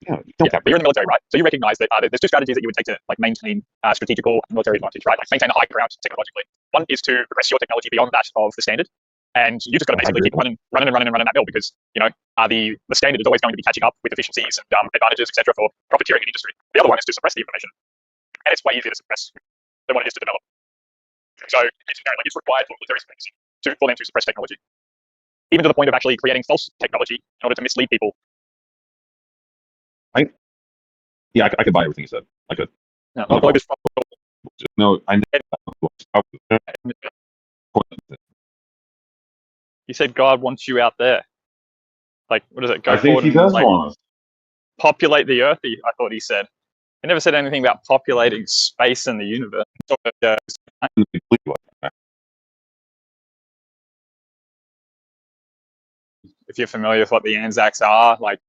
Yeah, But you're in the military, right? So you recognize that there's two strategies that you would take to like maintain strategical military advantage, right? Like maintain the high ground technologically. One is to progress your technology beyond that of the standard, and you just got to basically keep running that mill because the standard is always going to be catching up with efficiencies and advantages, etc., for profiteering in industry. The other one is to suppress the information, and it's way easier to suppress than what it is to develop. So it's required for military supremacy for them to suppress technology, even to the point of actually creating false technology in order to mislead people. Yeah, I could buy everything you said. I could. No, I know. You said God wants you out there. Like, what is it? Go I think forward he and does want us. populate the earth. I thought he said. He never said anything about populating space and the universe. If you're familiar with what the Anzacs are, like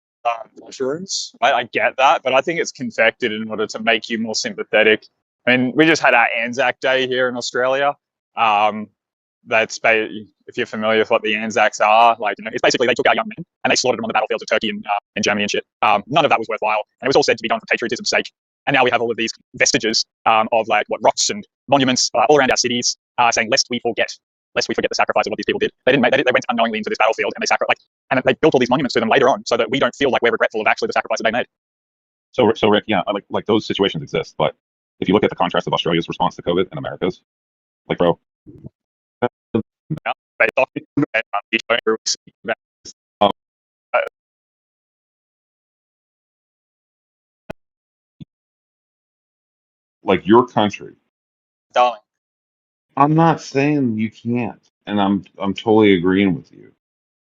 mushrooms, I get that, but I think it's confected in order to make you more sympathetic. I mean, we just had our Anzac Day here in Australia. If you're familiar with what the Anzacs are, like it's basically they took our young men and they slaughtered them on the battlefields of Turkey and Germany and shit. None of that was worthwhile, and it was all said to be done for patriotism's sake. And now we have all of these vestiges of like rocks and monuments all around our cities, saying lest we forget the sacrifice of what these people did. They went unknowingly into this battlefield and they built all these monuments to them later on, so that we don't feel like we're regretful of actually the sacrifice that they made. So Rick, yeah, like those situations exist, but if you look at the contrast of Australia's response to COVID and America's, like, bro. Like your country, darling. I'm not saying you can't, and I'm totally agreeing with you.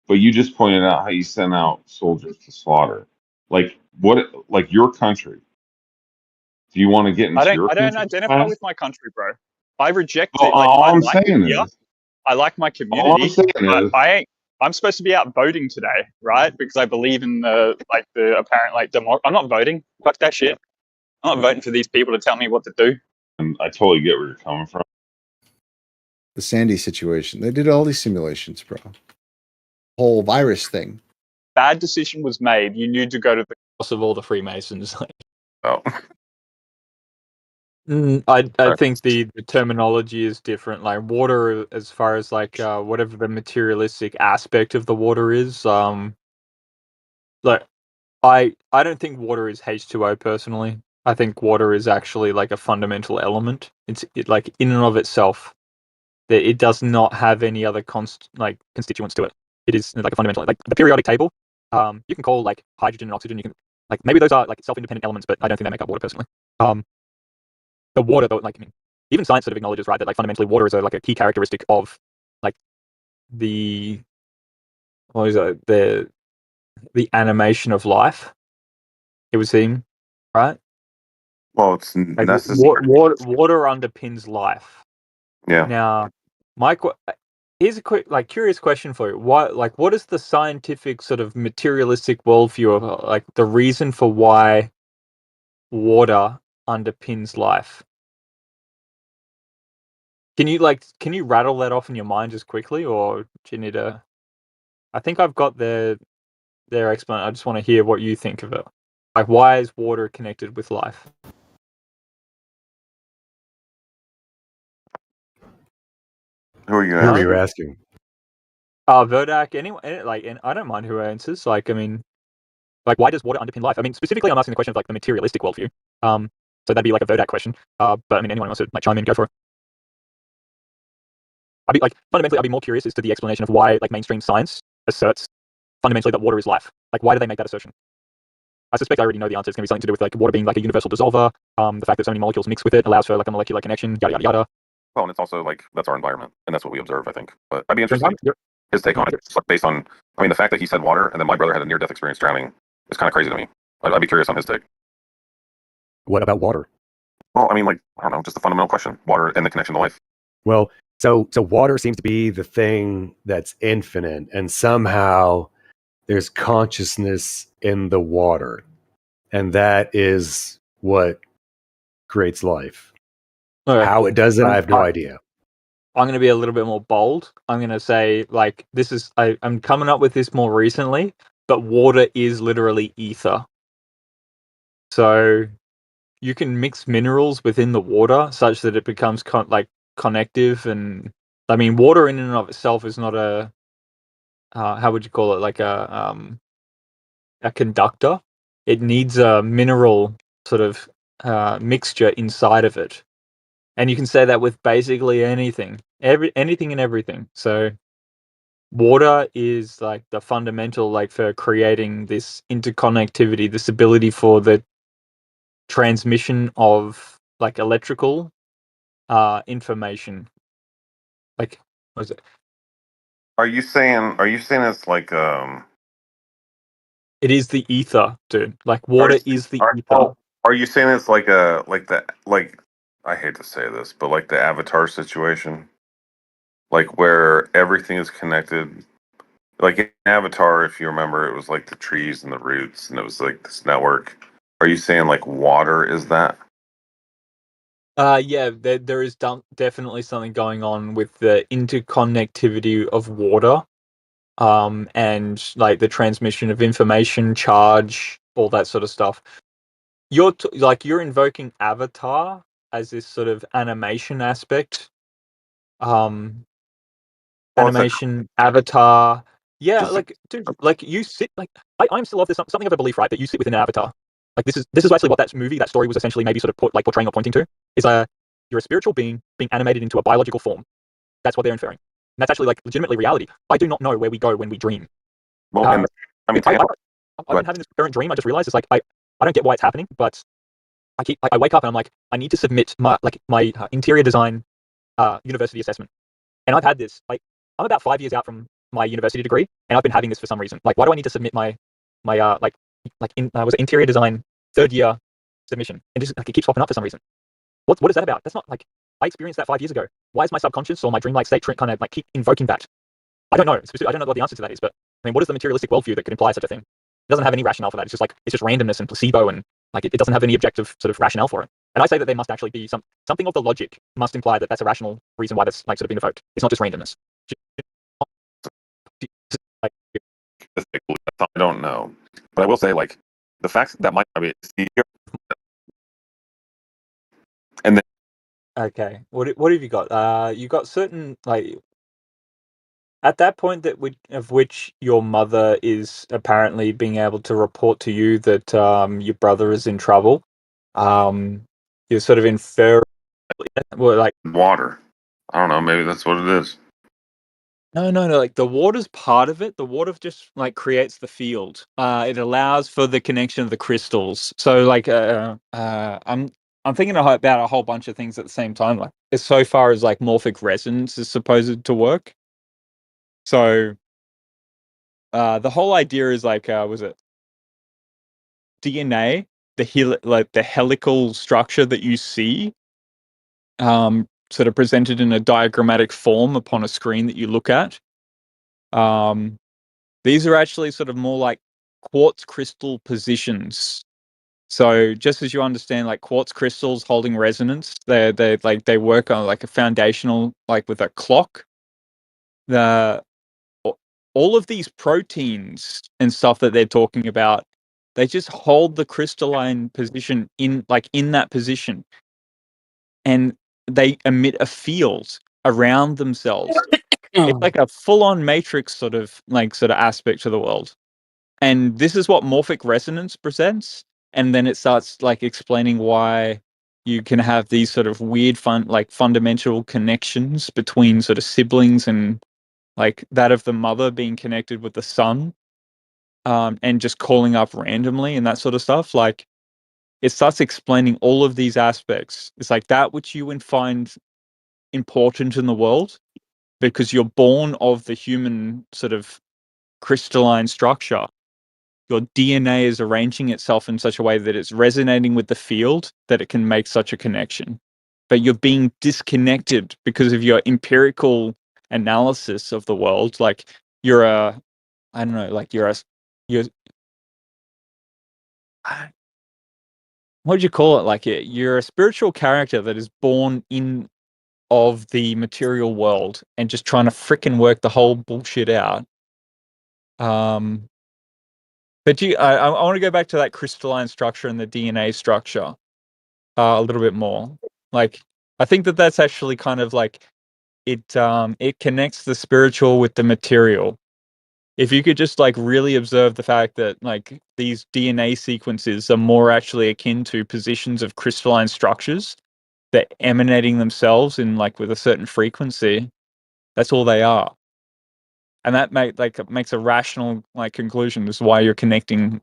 But you just pointed out how you sent out soldiers to slaughter. Like what? Like your country. Do you want to get into your I don't country? identify with my country, bro. I reject Well, it. Like, all I'm saying is, I like my community. all I'm saying is, I'm supposed to be out voting today, right? Because I believe in the apparent I'm not voting. Fuck that shit. I'm not voting for these people to tell me what to do. and I totally get where you're coming from. The Sandy situation. They did all these simulations, bro. Whole virus thing. Bad decision was made. You need to go to the Most of all the Freemasons. Oh. I think the terminology is different. Like water, as far as like whatever the materialistic aspect of the water is, like I don't think water is H2O personally. I think water is actually like a fundamental element. It like in and of itself, that it does not have any other constituents to it. It is like a fundamental, like the periodic table. You can call like hydrogen and oxygen. You can like maybe those are like self-independent elements, but I don't think they make up water personally. The water, though, like I mean, even science sort of acknowledges, right, that like fundamentally water is like a key characteristic of like the animation of life. It would seem, right? Well, it's Like, necessary. water underpins life. Yeah. Now, here's a quick, like, curious question for you. What is the scientific sort of materialistic worldview of like the reason for why water underpins life? Can you rattle that off in your mind just quickly, or do you need a? I think I've got their explanation. I just want to hear what you think of it. Like, why is water connected with life? Who are you Who are you asking? Verdac. And I don't mind who answers. Like, I mean, like, why does water underpin life? I mean, specifically, I'm asking the question of like the materialistic worldview. So that'd be like a Verdac question. But I mean, anyone else would like chime in, go for it. Fundamentally, I'd be more curious as to the explanation of why like mainstream science asserts fundamentally that water is life. Like, why do they make that assertion? I suspect I already know the answer. It's going to be something to do with like water being like a universal dissolver. The fact that so many molecules mix with it allows for like a molecular connection. Yada yada yada. Well, and it's also like that's our environment, and that's what we observe, I think. But I'd be interested in his take on it. It's like based on, I mean, the fact that he said water, and then my brother had a near-death experience drowning is kind of crazy to me. I'd be curious on his take. What about water? Well, I mean, like, I don't know, just a fundamental question. Water and the connection to life. Well, so water seems to be the thing that's infinite, and somehow there's consciousness in the water, and that is what creates life. Okay. How it does it, I have no I- idea. I'm going to be a little bit more bold. I'm going to say, like, this is, I'm coming up with this more recently, but water is literally ether. So you can mix minerals within the water such that it becomes connective. And I mean, water in and of itself is not a, how would you call it? Like a conductor. It needs a mineral sort of mixture inside of it. And you can say that with basically anything, anything and everything. So water is like the fundamental, like, for creating this interconnectivity, this ability for the transmission of like electrical information. Like, what is it? Are you saying it's like It is the ether, dude. Like, water is the ether. are you saying it's like I hate to say this, but like the Avatar situation? Like where everything is connected. Like in Avatar, if you remember, it was like the trees and the roots and it was like this network. Are you saying like water is that? Yeah, there is definitely something going on with the interconnectivity of water, and like the transmission of information, charge, all that sort of stuff. You're invoking Avatar as this sort of animation aspect, animation avatar. Yeah, Just- like, dude, like you sit like I'm still of this something of a belief, right, that you sit within an avatar. Like, this is actually what that story was essentially maybe sort of portraying or pointing to, is you're a spiritual being animated into a biological form. That's what they're inferring. And that's actually like legitimately reality. I do not know where we go when we dream. Well, and I mean, I've been having this current dream. I just realized it's like I don't get why it's happening, but I wake up and I'm like, I need to submit my interior design university assessment. And I've had this, like, I'm about 5 years out from my university degree, and I've been having this for some reason. Like, why do I need to submit my was it interior design third year submission? And just like it keeps popping up for some reason. What is that about? That's not like I experienced that 5 years ago. Why is my subconscious or my dreamlike state kind of like keep invoking that? I don't know. I don't know what the answer to that is, but I mean, what is the materialistic worldview that could imply such a thing? It doesn't have any rationale for that. It's just randomness and placebo, and like it doesn't have any objective sort of rationale for it. And I say that there must actually be something of the logic must imply that that's a rational reason why that's like sort of been evoked. It's not just randomness. I don't know, but I will say like the fact that might be and then Okay, what have you got? You got certain, like, at that point of which your mother is apparently being able to report to you that your brother is in trouble. You're sort of infer, well, like, water. I don't know. Maybe that's what it is. no, like the water's part of it. The water just like creates the field. It allows for the connection of the crystals. So like, I'm thinking about a whole bunch of things at the same time. Like, as so far as like morphic resonance is supposed to work. So, the whole idea is like, was it DNA, the helical structure that you see, sort of presented in a diagrammatic form upon a screen that you look at. These are actually sort of more like quartz crystal positions. So just as you understand, like quartz crystals holding resonance, they work on like a foundational, like with a clock. All of these proteins and stuff that they're talking about, they just hold the crystalline position in that position, and they emit a field around themselves. It's like a full-on matrix sort of aspect to the world. And this is what morphic resonance presents. And then it starts like explaining why you can have these sort of weird fundamental connections between sort of siblings, and like that of the mother being connected with the son, and just calling up randomly and that sort of stuff. Like, it starts explaining all of these aspects. It's like that which you would find important in the world because you're born of the human sort of crystalline structure. your DNA is arranging itself in such a way that it's resonating with the field that it can make such a connection. But you're being disconnected because of your empirical analysis of the world. Like you're a, I don't know, like you're, what do you call it? Like you're a spiritual character that is born in of the material world and just trying to frickin' work the whole bullshit out. But I want to go back to that crystalline structure and the DNA structure a little bit more. Like, I think that that's actually kind of like it connects the spiritual with the material. If you could just like really observe the fact that like these DNA sequences are more actually akin to positions of crystalline structures that emanating themselves in like with a certain frequency, that's all they are. And that makes a rational like conclusion as to why you're connecting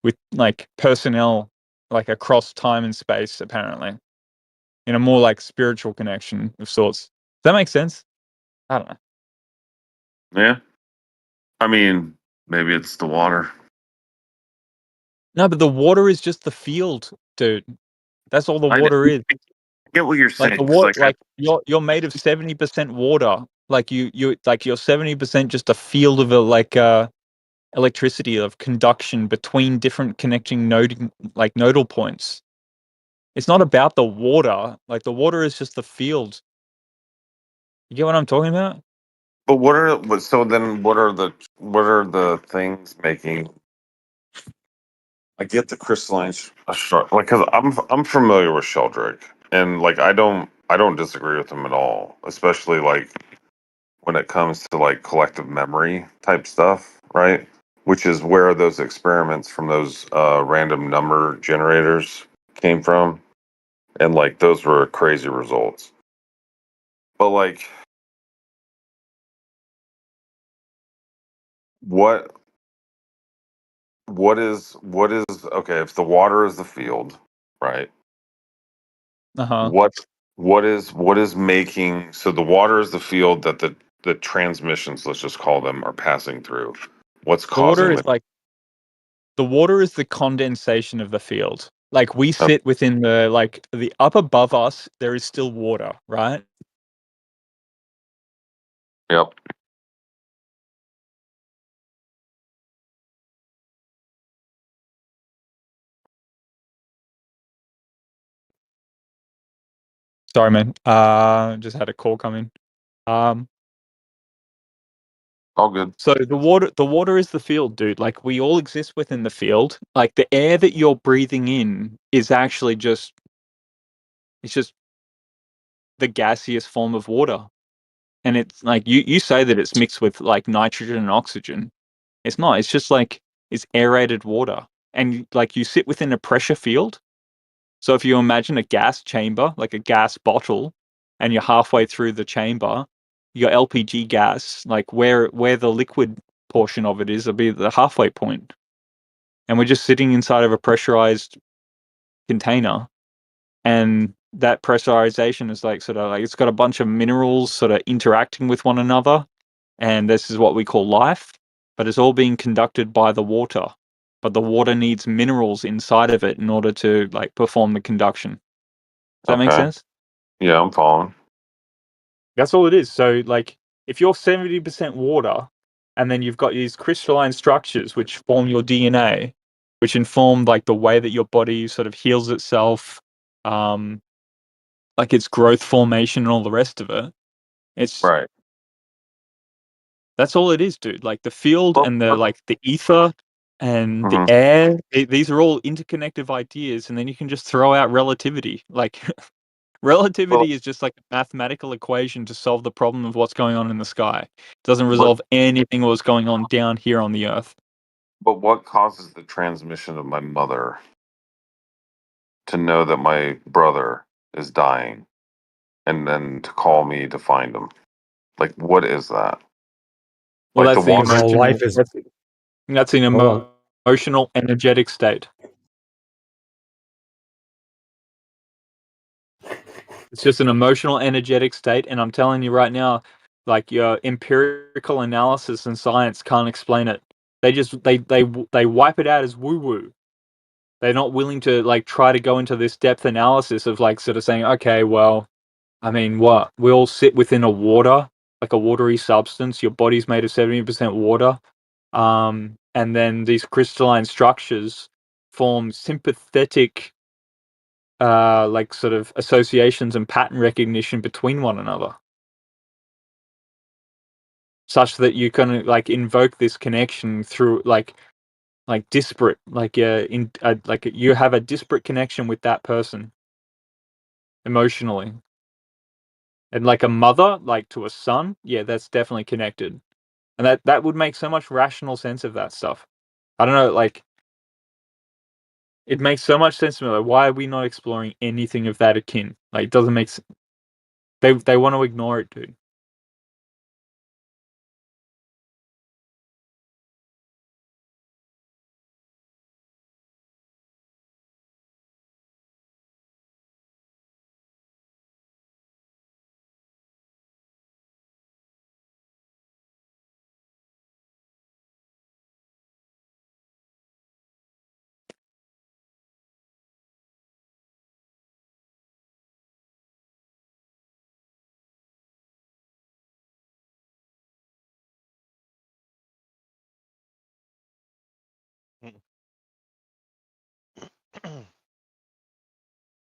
with like personnel like across time and space, apparently, in a more like spiritual connection of sorts. Does that make sense? I don't know. Yeah. I mean, maybe it's the water. No, but the water is just the field, dude. That's all the water is. I get what you're saying. Like the 'cause, water, like, you're made of 70% water. Like you like you're 70% just a field of electricity of conduction between different connecting nodal points. It's not about the water. Like the water is just the field. You get what I'm talking about? but so then what are the things making? I get the crystalline structure, like, because I'm familiar with Sheldrick, and like I don't disagree with him at all, especially like when it comes to like collective memory type stuff, right? Which is where those experiments from those random number generators came from, and like those were crazy results. But like, what what is okay? If the water is the field, right? Uh-huh. What is making, so the water is the field that the transmissions, let's just call them, are passing through. What's The water causing is like the water is the condensation of the field. Like we sit within the up above us, there is still water, right? Yep. Sorry, man. Just had a call come in. Um, All good. so the water is the field, dude. Like we all exist within the field. Like the air that you're breathing in is actually it's just the gaseous form of water. And it's like you say that it's mixed with like nitrogen and oxygen. It's not. It's just like it's aerated water. And like you sit within a pressure field. So if you imagine a gas chamber, like a gas bottle, and you're halfway through the chamber, your LPG gas, like where the liquid portion of it is, will be the halfway point. And we're just sitting inside of a pressurized container. And that pressurization is like sort of like it's got a bunch of minerals sort of interacting with one another. And this is what we call life, but it's all being conducted by the water. But the water needs minerals inside of it in order to like perform the conduction. Does that make Okay. sense? Yeah, I'm following. That's all it is. So like if you're 70% water and then you've got these crystalline structures which form your DNA, which inform like the way that your body sort of heals itself, like its growth formation and all the rest of it. It's Right. That's all it is, dude. Like the field Well, and the ether and the mhm. air, these are all interconnective ideas, and then you can just throw out relativity. Like Well, relativity is just like a mathematical equation to solve the problem of what's going on in the sky. It doesn't but resolve anything of what's going on down here on the earth. but what causes the transmission of my mother to know that my brother is dying, and then to call me to find him? Like, what is that? Well, Like the that's the water? Well, life is. that's an Hold on. emotional, energetic state. It's just an emotional, energetic state, and I'm telling you right now, like your empirical analysis and science can't explain it. They wipe it out as woo woo. They're not willing to like try to go into this depth analysis of like sort of saying, okay, well, I mean, what we all sit within a water, like a watery substance. Your body's made of 70% water, and then these crystalline structures form sympathetic, like sort of associations and pattern recognition between one another, such that you can like invoke this connection through like disparate, like like you have a disparate connection with that person emotionally, and like a mother, like to a son, yeah, that's definitely connected, and that would make so much rational sense of that stuff. I don't know, like it makes so much sense to me. Like, why are we not exploring anything of that akin? Like, it doesn't make sense. They want to ignore it, dude.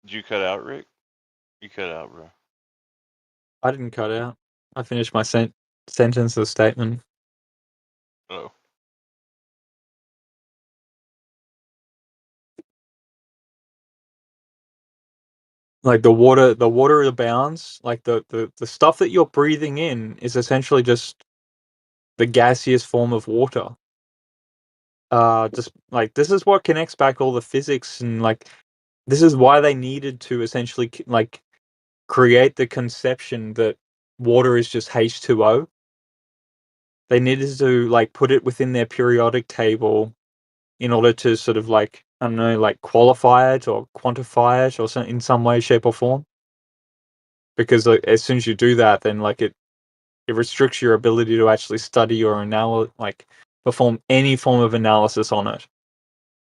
Did you cut out, Rick? You cut out, bro. I didn't cut out. I finished my sentence or statement. Oh. Like the water abounds. Like the stuff that you're breathing in is essentially just the gaseous form of water. Just like this is what connects back all the physics, and like this is why they needed to essentially like create the conception that water is just H2O. They needed to like put it within their periodic table in order to sort of like, I don't know, like qualify it or quantify it or in some way, shape, or form. Because like, as soon as you do that, then like it restricts your ability to actually study or like perform any form of analysis on it.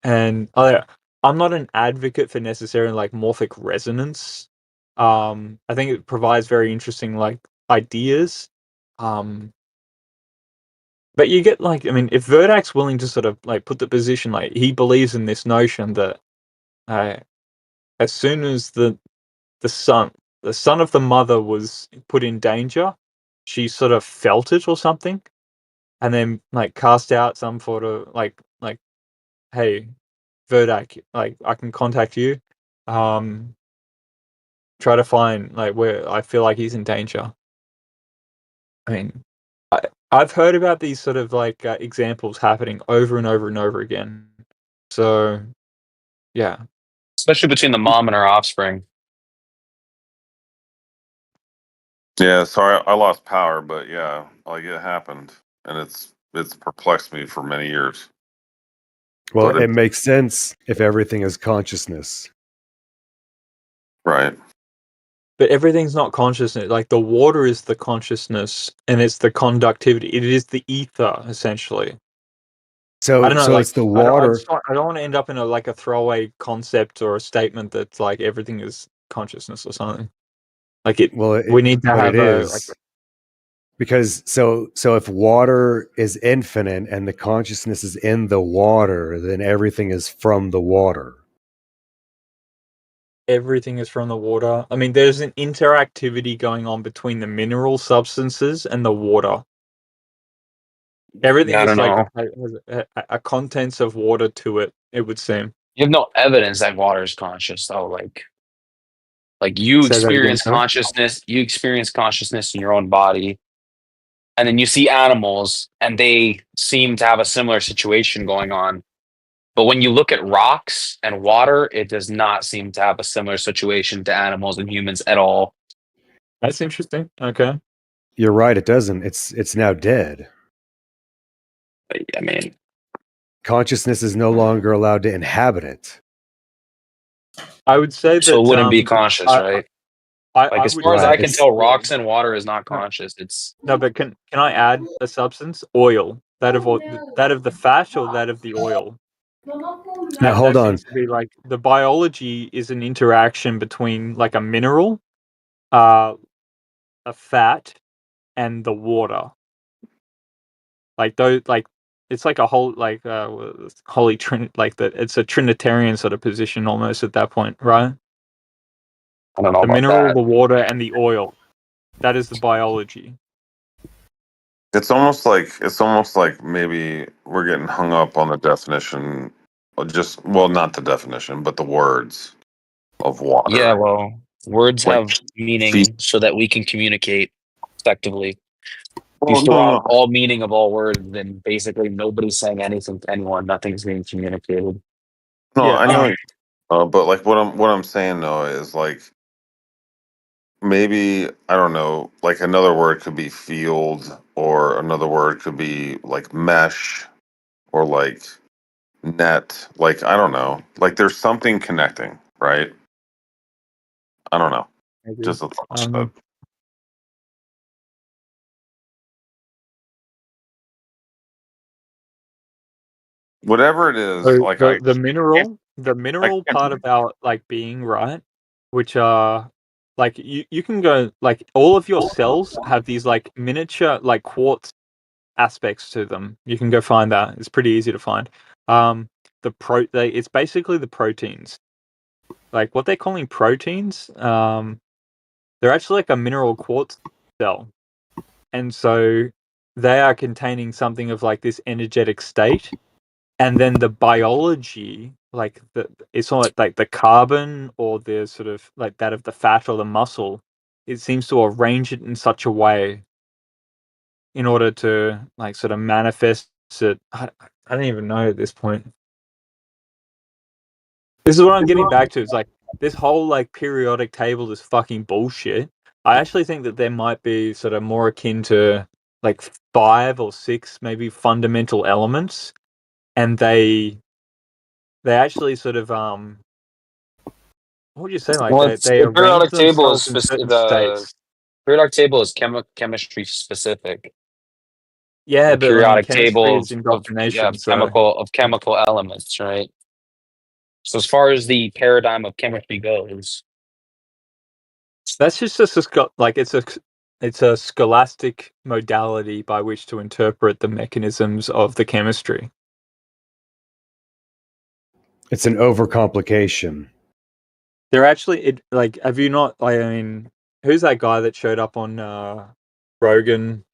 And I'm not an advocate for necessarily like morphic resonance. I think it provides very interesting like ideas. But you get like, I mean, if Verdac's willing to sort of like put the position, like he believes in this notion that as soon as the son of the mother was put in danger, she sort of felt it or something, and then like cast out some sort of like, hey, Verdac, like I can contact you, try to find like where I feel like he's in danger. I mean, I've heard about these sort of like examples happening over and over and over again. So, yeah. Especially between the mom and her offspring. Yeah, sorry, I lost power, but yeah, like it happened, and it's perplexed me for many years. Well, But it makes sense if everything is consciousness. Right. But everything's not consciousness. Like the water is the consciousness, and it's the conductivity. It is the ether, essentially. So, I don't know. so Like it's the water. I don't want to end up in a throwaway concept or a statement that's like everything is consciousness or something. Like it. Well, We need to but have it is because so if water is infinite and the consciousness is in the water, then everything is from the water. Everything is from the water. I mean, there's an interactivity going on between the mineral substances and the water. Everything I is don't like know. has a contents of water to it. It would seem. You have no evidence that water is conscious, though. Like you Say that again, experience sorry? consciousness. You experience consciousness in your own body, and then you see animals, and they seem to have a similar situation going on. But when you look at rocks and water, it does not seem to have a similar situation to animals and humans at all. That's interesting. Okay. You're right. It doesn't. It's now dead. I mean, Consciousness is no longer allowed to inhabit it. I would say that so it wouldn't be conscious, right? Like as would far as Right. I can It's tell, rocks and water is not No. conscious. It's No, but can I add a substance? Oil. That of the fat or that of the oil? Now hold that on. seems to be like the biology is an interaction between like a mineral, a fat, and the water. Like those, like it's like a whole holy trinity, like that. It's a trinitarian sort of position almost at that point, right? I don't know The about mineral, that. the water, and the oil. That is the biology. It's almost like maybe we're getting hung up on the definition, not the definition, but the words of Yeah, water. well, words Like, have meaning so that we can communicate effectively. If you well, throw out no, all meaning of all words, then basically nobody's saying anything to anyone. Nothing's being communicated. no, Yeah. I know, but like what I'm saying though is like maybe I don't know, like another word could be field, or another word could be like mesh, or like net. Like I don't know, like there's something connecting, right? I don't know. Maybe. Just a thought. Whatever it is, So like the mineral, I can't. part about like being right, which are like you can go like all of your cells have these like miniature like quartz aspects to them. You can go find that. It's pretty easy to find. It's basically the proteins. Like what they're calling proteins, they're actually like a mineral quartz cell. And so they are containing something of like this energetic state. And then the biology, like it's not like the carbon or the sort of like that of the fat or the muscle, it seems to arrange it in such a way in order to like sort of manifest it. I don't even know at this point. This is what I'm getting back to. It's like this whole like periodic table is fucking bullshit. I actually think that there might be sort of more akin to like 5 or 6 maybe fundamental elements, and they actually sort of what would you say, like Well, they the arrange periodic table is themselves in certain the states. periodic table is chemistry specific. Yeah, The but I mean periodic chemistry table is indoctrination, so of chemical elements, right? So as far as the paradigm of chemistry goes, that's just like it's a scholastic modality by which to interpret the mechanisms of the chemistry. It's an overcomplication. They're actually like, have you not? Like, I mean, who's that guy that showed up on Rogan?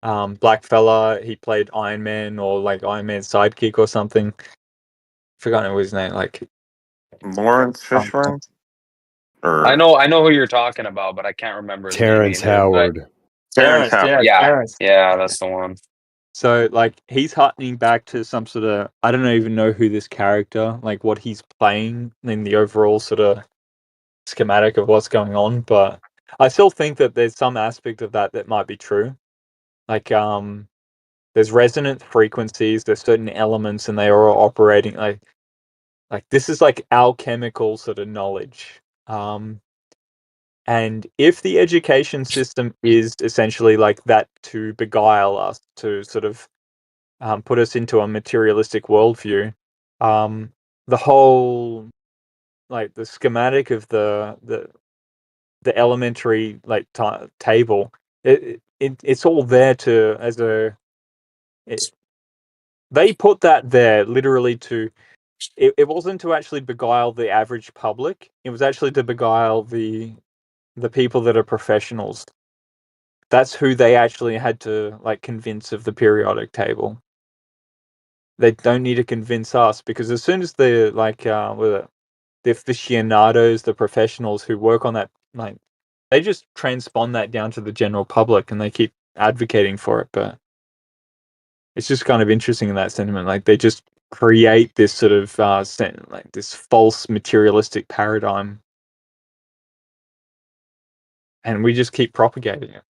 Black fella. He played Iron Man or like Iron Man's sidekick or something. Forgotten his name. Like Lawrence Fishburne, I or know who you're talking about, but I can't remember his name Terrence either. But Howard. Terrence Howard. yeah, that's the one. So like he's harkening back to some sort of, I don't even know who this character, like what he's playing in the overall sort of schematic of what's going on, but I still think that there's some aspect of that might be true. Like there's resonant frequencies, there's certain elements, and they are all operating like this is like alchemical sort of knowledge. And if the education system is essentially like that to beguile us, to sort of put us into a materialistic worldview, the whole like the schematic of the elementary like table, it's all there to as a. They put that there literally to. It wasn't to actually beguile the average public. It was actually to beguile the people that are professionals. That's who they actually had to like convince of the periodic table. They don't need to convince us, because as soon as the like the aficionados, the professionals who work on that, like they just transpond that down to the general public and they keep advocating for it. But it's just kind of interesting in that sentiment. Like they just create this sort of like this false materialistic paradigm, and we just keep propagating it.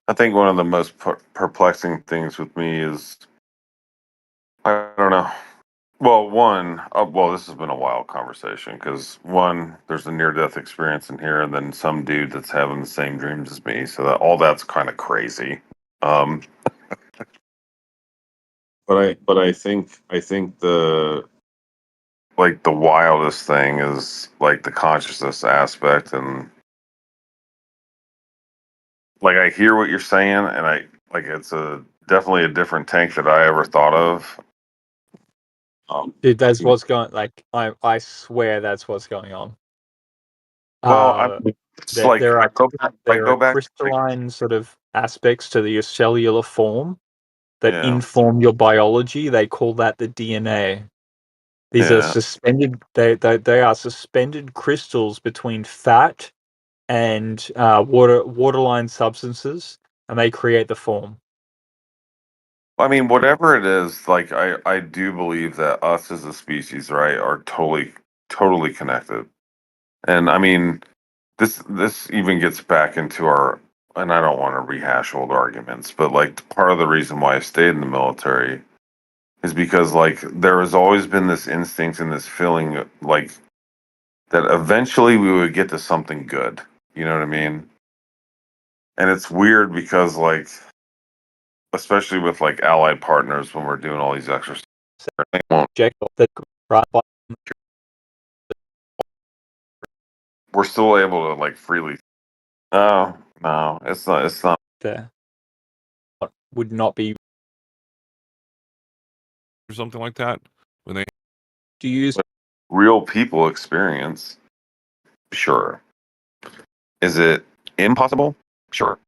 I think one of the most perplexing things with me is I don't know. Well, this has been a wild conversation because one, there's a near-death experience in here, and then some dude that's having the same dreams as me. So that's kind of crazy. Um, but I think the wildest thing is like the consciousness aspect, and like I hear what you're saying, and I like it's definitely a different tank that I ever thought of. Dude, that's what's going. Like, I swear that's what's going on. Well, it's There, like there I are go back. crystalline sort of aspects to your cellular form that Yeah, inform your biology. They call that the DNA. These are yeah. suspended. They are suspended crystals between fat and waterline substances, and they create the form. I mean, whatever it is, like I do believe that us as a species, right, are totally connected. And I mean, this even gets back into our, and I don't want to rehash old arguments, but like part of the reason why I stayed in the military is because like there has always been this instinct and this feeling like that eventually we would get to something good. You know what I mean? And it's weird because like especially with like allied partners when we're doing all these exercises, they won't we're still able to like freely. Oh no, it's not. It's not. There would not be. Or something like that when they Do you use Real people experience. Sure. Is it impossible? Sure.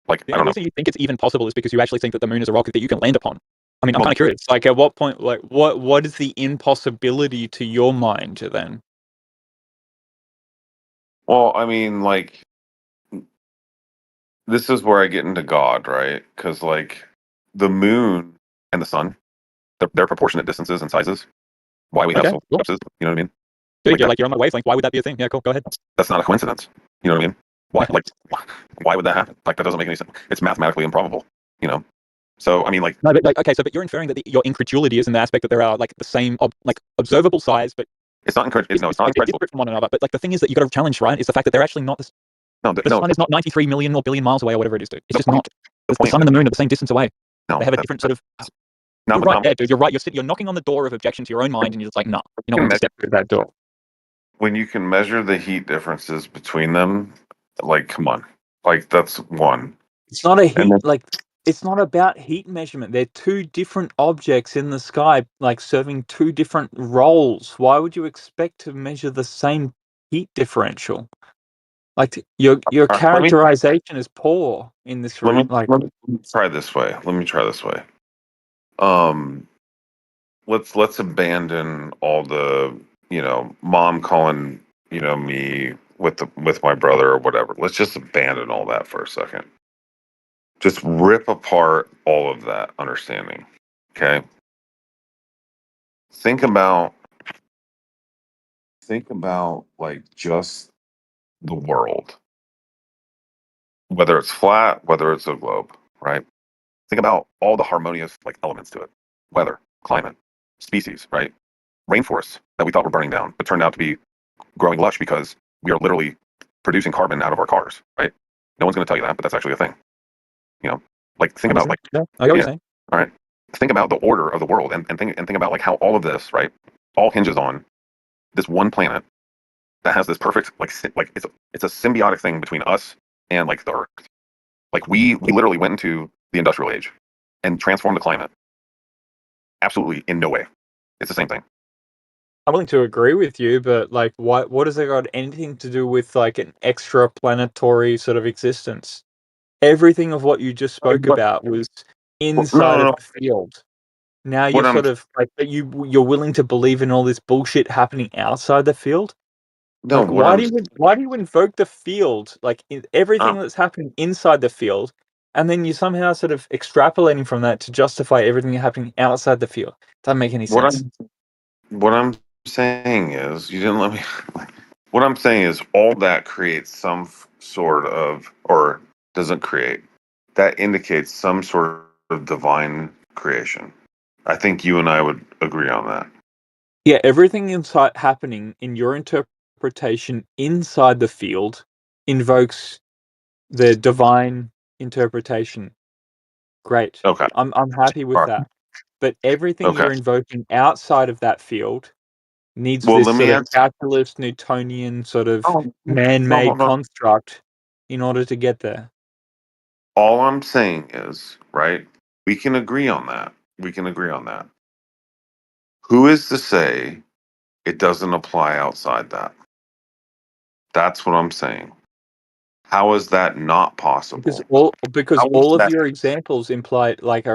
Like The I only don't know. reason you think it's even possible is because you actually think that the moon is a rock that you can land upon. I mean, I'm kind of curious. like at what point? Like what is the impossibility to your mind then? Well, I mean, like this is where I get into God, right? Because like the moon and the sun, they're proportionate distances and sizes. Why we have Okay, solar cool. eclipses? You know what I mean? Dude, Like you're on my wavelength. Why would that be a thing? Yeah, cool. Go ahead. that's not a coincidence. You know what I mean? Why? Like why would that happen? Like that doesn't make any sense. It's mathematically improbable. You know. So I mean, like No, but like, okay, so but you're inferring that your incredulity is in the aspect that there are like the same like observable size, but it's not encouraged. No, it's not it's incredible. different from one another. But like the thing is that you got to challenge, right? Is the fact that they're actually not the sun is not 93 million or billion miles away or whatever it is, dude. It's just not. The sun and the moon are the same distance away. No, they have a different sort of. No, You're right there, dude. You're right. You're knocking on the door of objection to your own mind, and you're just like, no, you're not going to step through that door. when you can measure the heat differences between them, like come on, like that's one. It's not a heat And then- like it's not about heat measurement. They're two different objects in the sky, like serving two different roles. Why would you expect to measure the same heat differential? Like your let me- characterization is poor in this. Let me, Like let me try this way. Let me try this way. Um, let's abandon all the mom calling me with my brother or whatever. Let's just abandon all that for a second. Just rip apart all of that understanding. Okay. Think about like just the world, whether it's flat, whether it's a globe, right? Think about all the harmonious like elements to it: weather, climate, species, right? Rainforests that we thought were burning down, but turned out to be growing lush because we are literally producing carbon out of our cars, right? No one's going to tell you that, but that's actually a thing. Like think about like I get what you're saying. all right. Think about the order of the world and think about like how all of this, right, all hinges on this one planet that has this perfect like it's a symbiotic thing between us and like the Earth. Like we literally went into the industrial age and transformed the climate. Absolutely in no way. It's the same thing. I'm willing to agree with you, but like, what has it got anything to do with like an extraplanetary sort of existence? Everything of what you just spoke about was inside No. of the field. Now you're What I'm sort of like you're willing to believe in all this bullshit happening outside the field. no, Like, what I'm why do you invoke the field? Like everything that's happening inside the field, and then you somehow sort of extrapolating from that to justify everything happening outside the field. Doesn't make any sense. what I'm saying is you didn't let me. What I'm saying is all that creates some sort of, or doesn't create. That indicates some sort of divine creation. I think you and I would agree on that. Yeah, everything inside happening in your interpretation inside the field invokes the divine interpretation. Great. Okay. I'm happy with All right. that. But everything Okay. you're invoking outside of that field needs Well, this let me sort of ask. calculus Newtonian sort of Oh, no, man-made hold on. construct in order to get there. All I'm saying is, right? We can agree on that. We can agree on that. Who is to say it doesn't apply outside that? That's what I'm saying. How is that not Because possible? because How is all of that? your examples are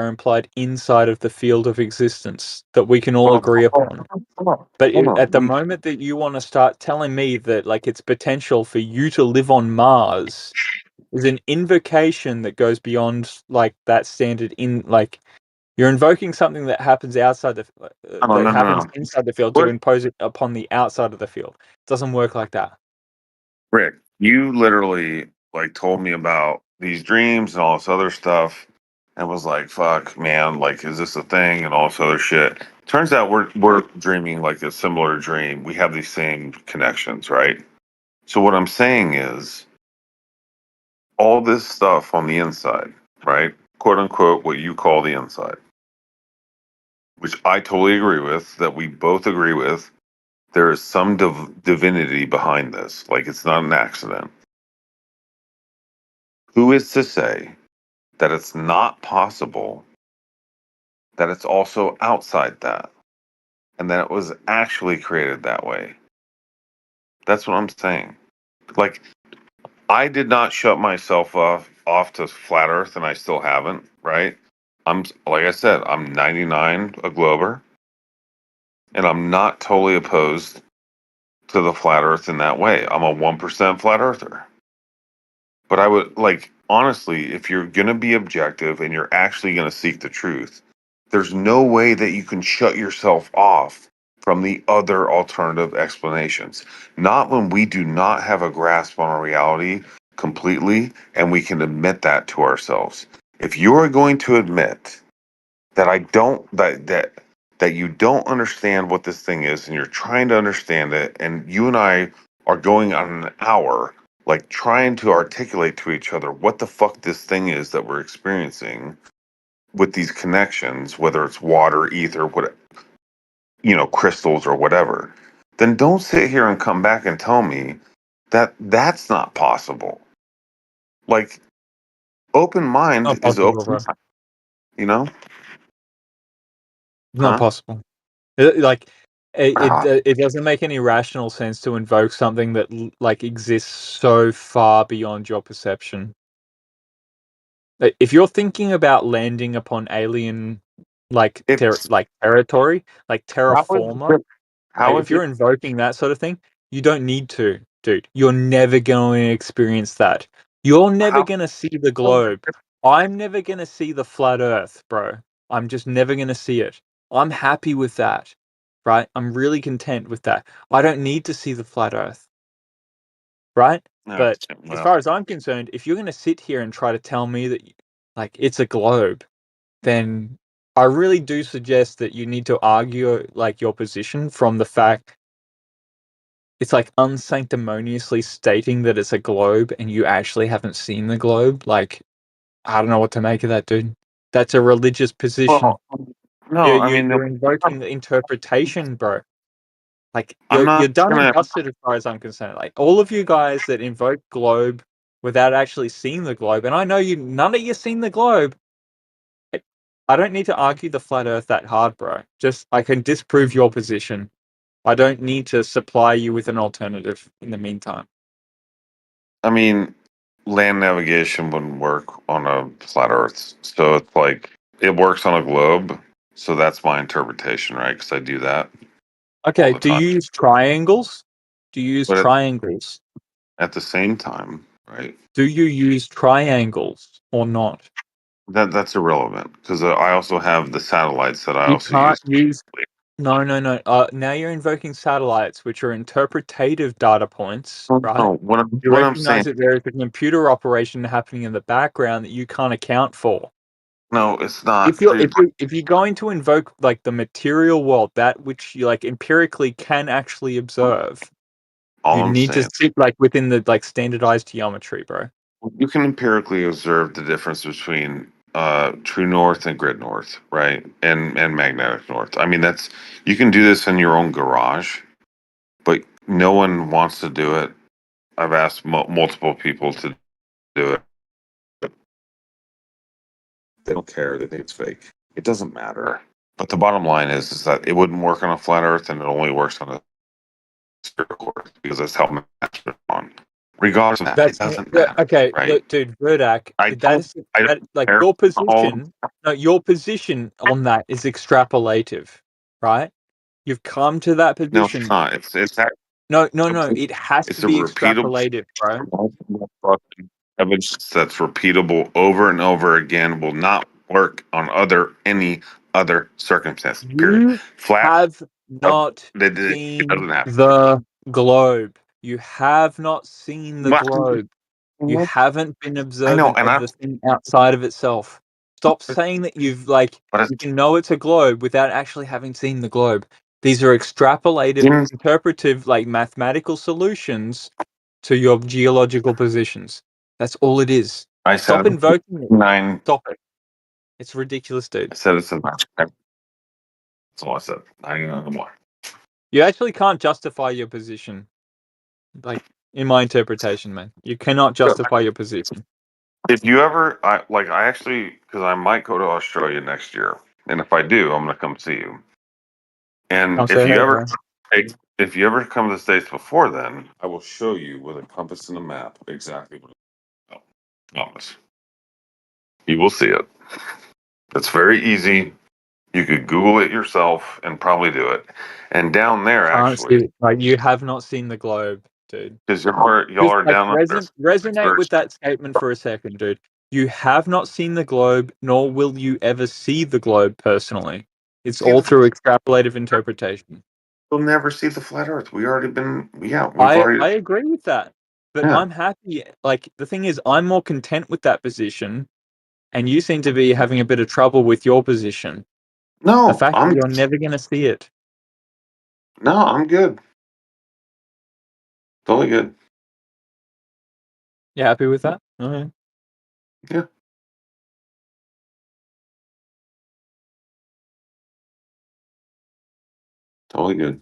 implied inside of the field of existence that we can all Hold on, agree hold upon. on, hold on, But hold on. at the moment that you want to start telling me that like it's potential for you to live on Mars is an invocation that goes beyond like that standard in like you're invoking something that happens outside the No, that no, no, happens no. inside the field to What, impose it upon the outside of the field. It doesn't work like that. Rick? You literally like told me about these dreams and all this other stuff, and was like, "Fuck, man! Like, is this a thing?" And all this other shit. Turns out we're dreaming like a similar dream. We have these same connections, right? So what I'm saying is, all this stuff on the inside, right? Quote unquote, what you call the inside, which I totally agree with, that we both agree with. There is some divinity behind this. Like, it's not an accident. Who is to say that it's not possible that it's also outside that and that it was actually created that way? That's what I'm saying. Like, I did not shut myself off to flat earth, and I still haven't, right? I'm, like I said, I'm 99 a glober, and I'm not totally opposed to the flat earth in that way. I'm a 1% flat earther. But I would like, honestly, if you're going to be objective and you're actually going to seek the truth, there's no way that you can shut yourself off from the other alternative explanations. Not when we do not have a grasp on our reality completely and we can admit that to ourselves. If you're going to admit that that you don't understand what this thing is and you're trying to understand it, and you and I are going on an hour like trying to articulate to each other what the fuck this thing is that we're experiencing with these connections, whether it's water, ether, what, crystals or whatever, then don't sit here and come back and tell me that that's not possible. Like, open mind Not is possible, open bro. mind, you know? Not Huh? possible. Like it doesn't make any rational sense to invoke something that like exists so far beyond your perception. Like, if you're thinking about landing upon alien like It's territory, like how terraformer, how if is it you're invoking that sort of thing, you don't need to, dude. You're never going to experience that. You're never how going to see the globe. I'm never going to see the flat earth, bro. I'm just never going to see it. I'm happy with that, right? I'm really content with that. I don't need to see the flat earth, right? no, But as well, far as I'm concerned, if you're going to sit here and try to tell me that like it's a globe, then I really do suggest that you need to argue like your position from the fact it's like unsanctimoniously stating that it's a globe and you actually haven't seen the globe. Like, I don't know what to make of that, dude. That's a religious position. well, no, I mean, You're invoking the interpretation, bro. Like, I'm you're not done and gonna. dusted as far as I'm concerned. Like, all of you guys that invoke globe without actually seeing the globe, and I know none of you seen the globe. I don't need to argue the flat Earth that hard, bro. Just I can disprove your position. I don't need to supply you with an alternative in the meantime. I mean, land navigation wouldn't work on a flat Earth, so it's like it works on a globe. So that's my interpretation, right? Because I do that all Okay, the do time. you use triangles? Do you use But triangles? at the same time, right? Do you use triangles or not? That's irrelevant because I also have the satellites that I You also can't use. use. No, no, no. Now you're invoking satellites, which are interpretative data points, right? No, You what I'm saying. recognize that there is a computer operation happening in the background that you can't account for. No, it's not. If you're going to invoke like the material world, that which you like empirically can actually observe, All you I'm need to saying, sit like within the like standardized geometry, bro. you can empirically observe the difference between true north and grid north, right? And magnetic north. I mean, that's you can do this in your own garage, but no one wants to do it. I've asked multiple people to do it. They don't care. They think it's fake. It doesn't matter. But the bottom line is that it wouldn't work on a flat Earth, and it only works on a spherical Earth because that's how maps are on. Regardless of that, it doesn't matter. Okay, right? look, dude, Verdac, I don't like care. your position. No, your position on that is extrapolative, right? You've come to that No, it's position. not. It's that. No. It has It's to a be repeatable extrapolative, bro. evidence that's repeatable over and over again will not work on any other circumstance. Period. You Flat. have not It seen doesn't happen. the globe. You have not seen the What? globe. You haven't been I know, observant and of the thing outside of itself. Stop saying that you can know it's a globe without actually having seen the globe. These are extrapolated, interpretive, like mathematical solutions to your geological positions. That's all it is. I Stop said invoking it. 9. Stop it. It's ridiculous, dude. I said it's a 9. That's all I said. 9 You actually can't justify your position. Like, in my interpretation, man. You cannot justify your position. If you ever, I actually, because I might go to Australia next year, and if I do, I'm gonna come see you. And Come say hey, bro. if you ever come to the States before then, I will show you with a compass and a map exactly what it's about. Promise. You will see it. It's very easy. You could Google it yourself and probably do it. And down there, Can't actually, see, like, you have not seen the globe, dude. because y'all Just are like down there. resonate with that statement for a second, dude. You have not seen the globe, nor will you ever see the globe personally. It's all through extrapolative interpretation. You'll never see the flat Earth. We've I already. agree with that. But Yeah. I'm happy. Like, the thing is, I'm more content with that position, and you seem to be having a bit of trouble with your position. The No, fact that you're never going to see it. I'm good. Totally good. You happy with that? Okay. Yeah. Totally good.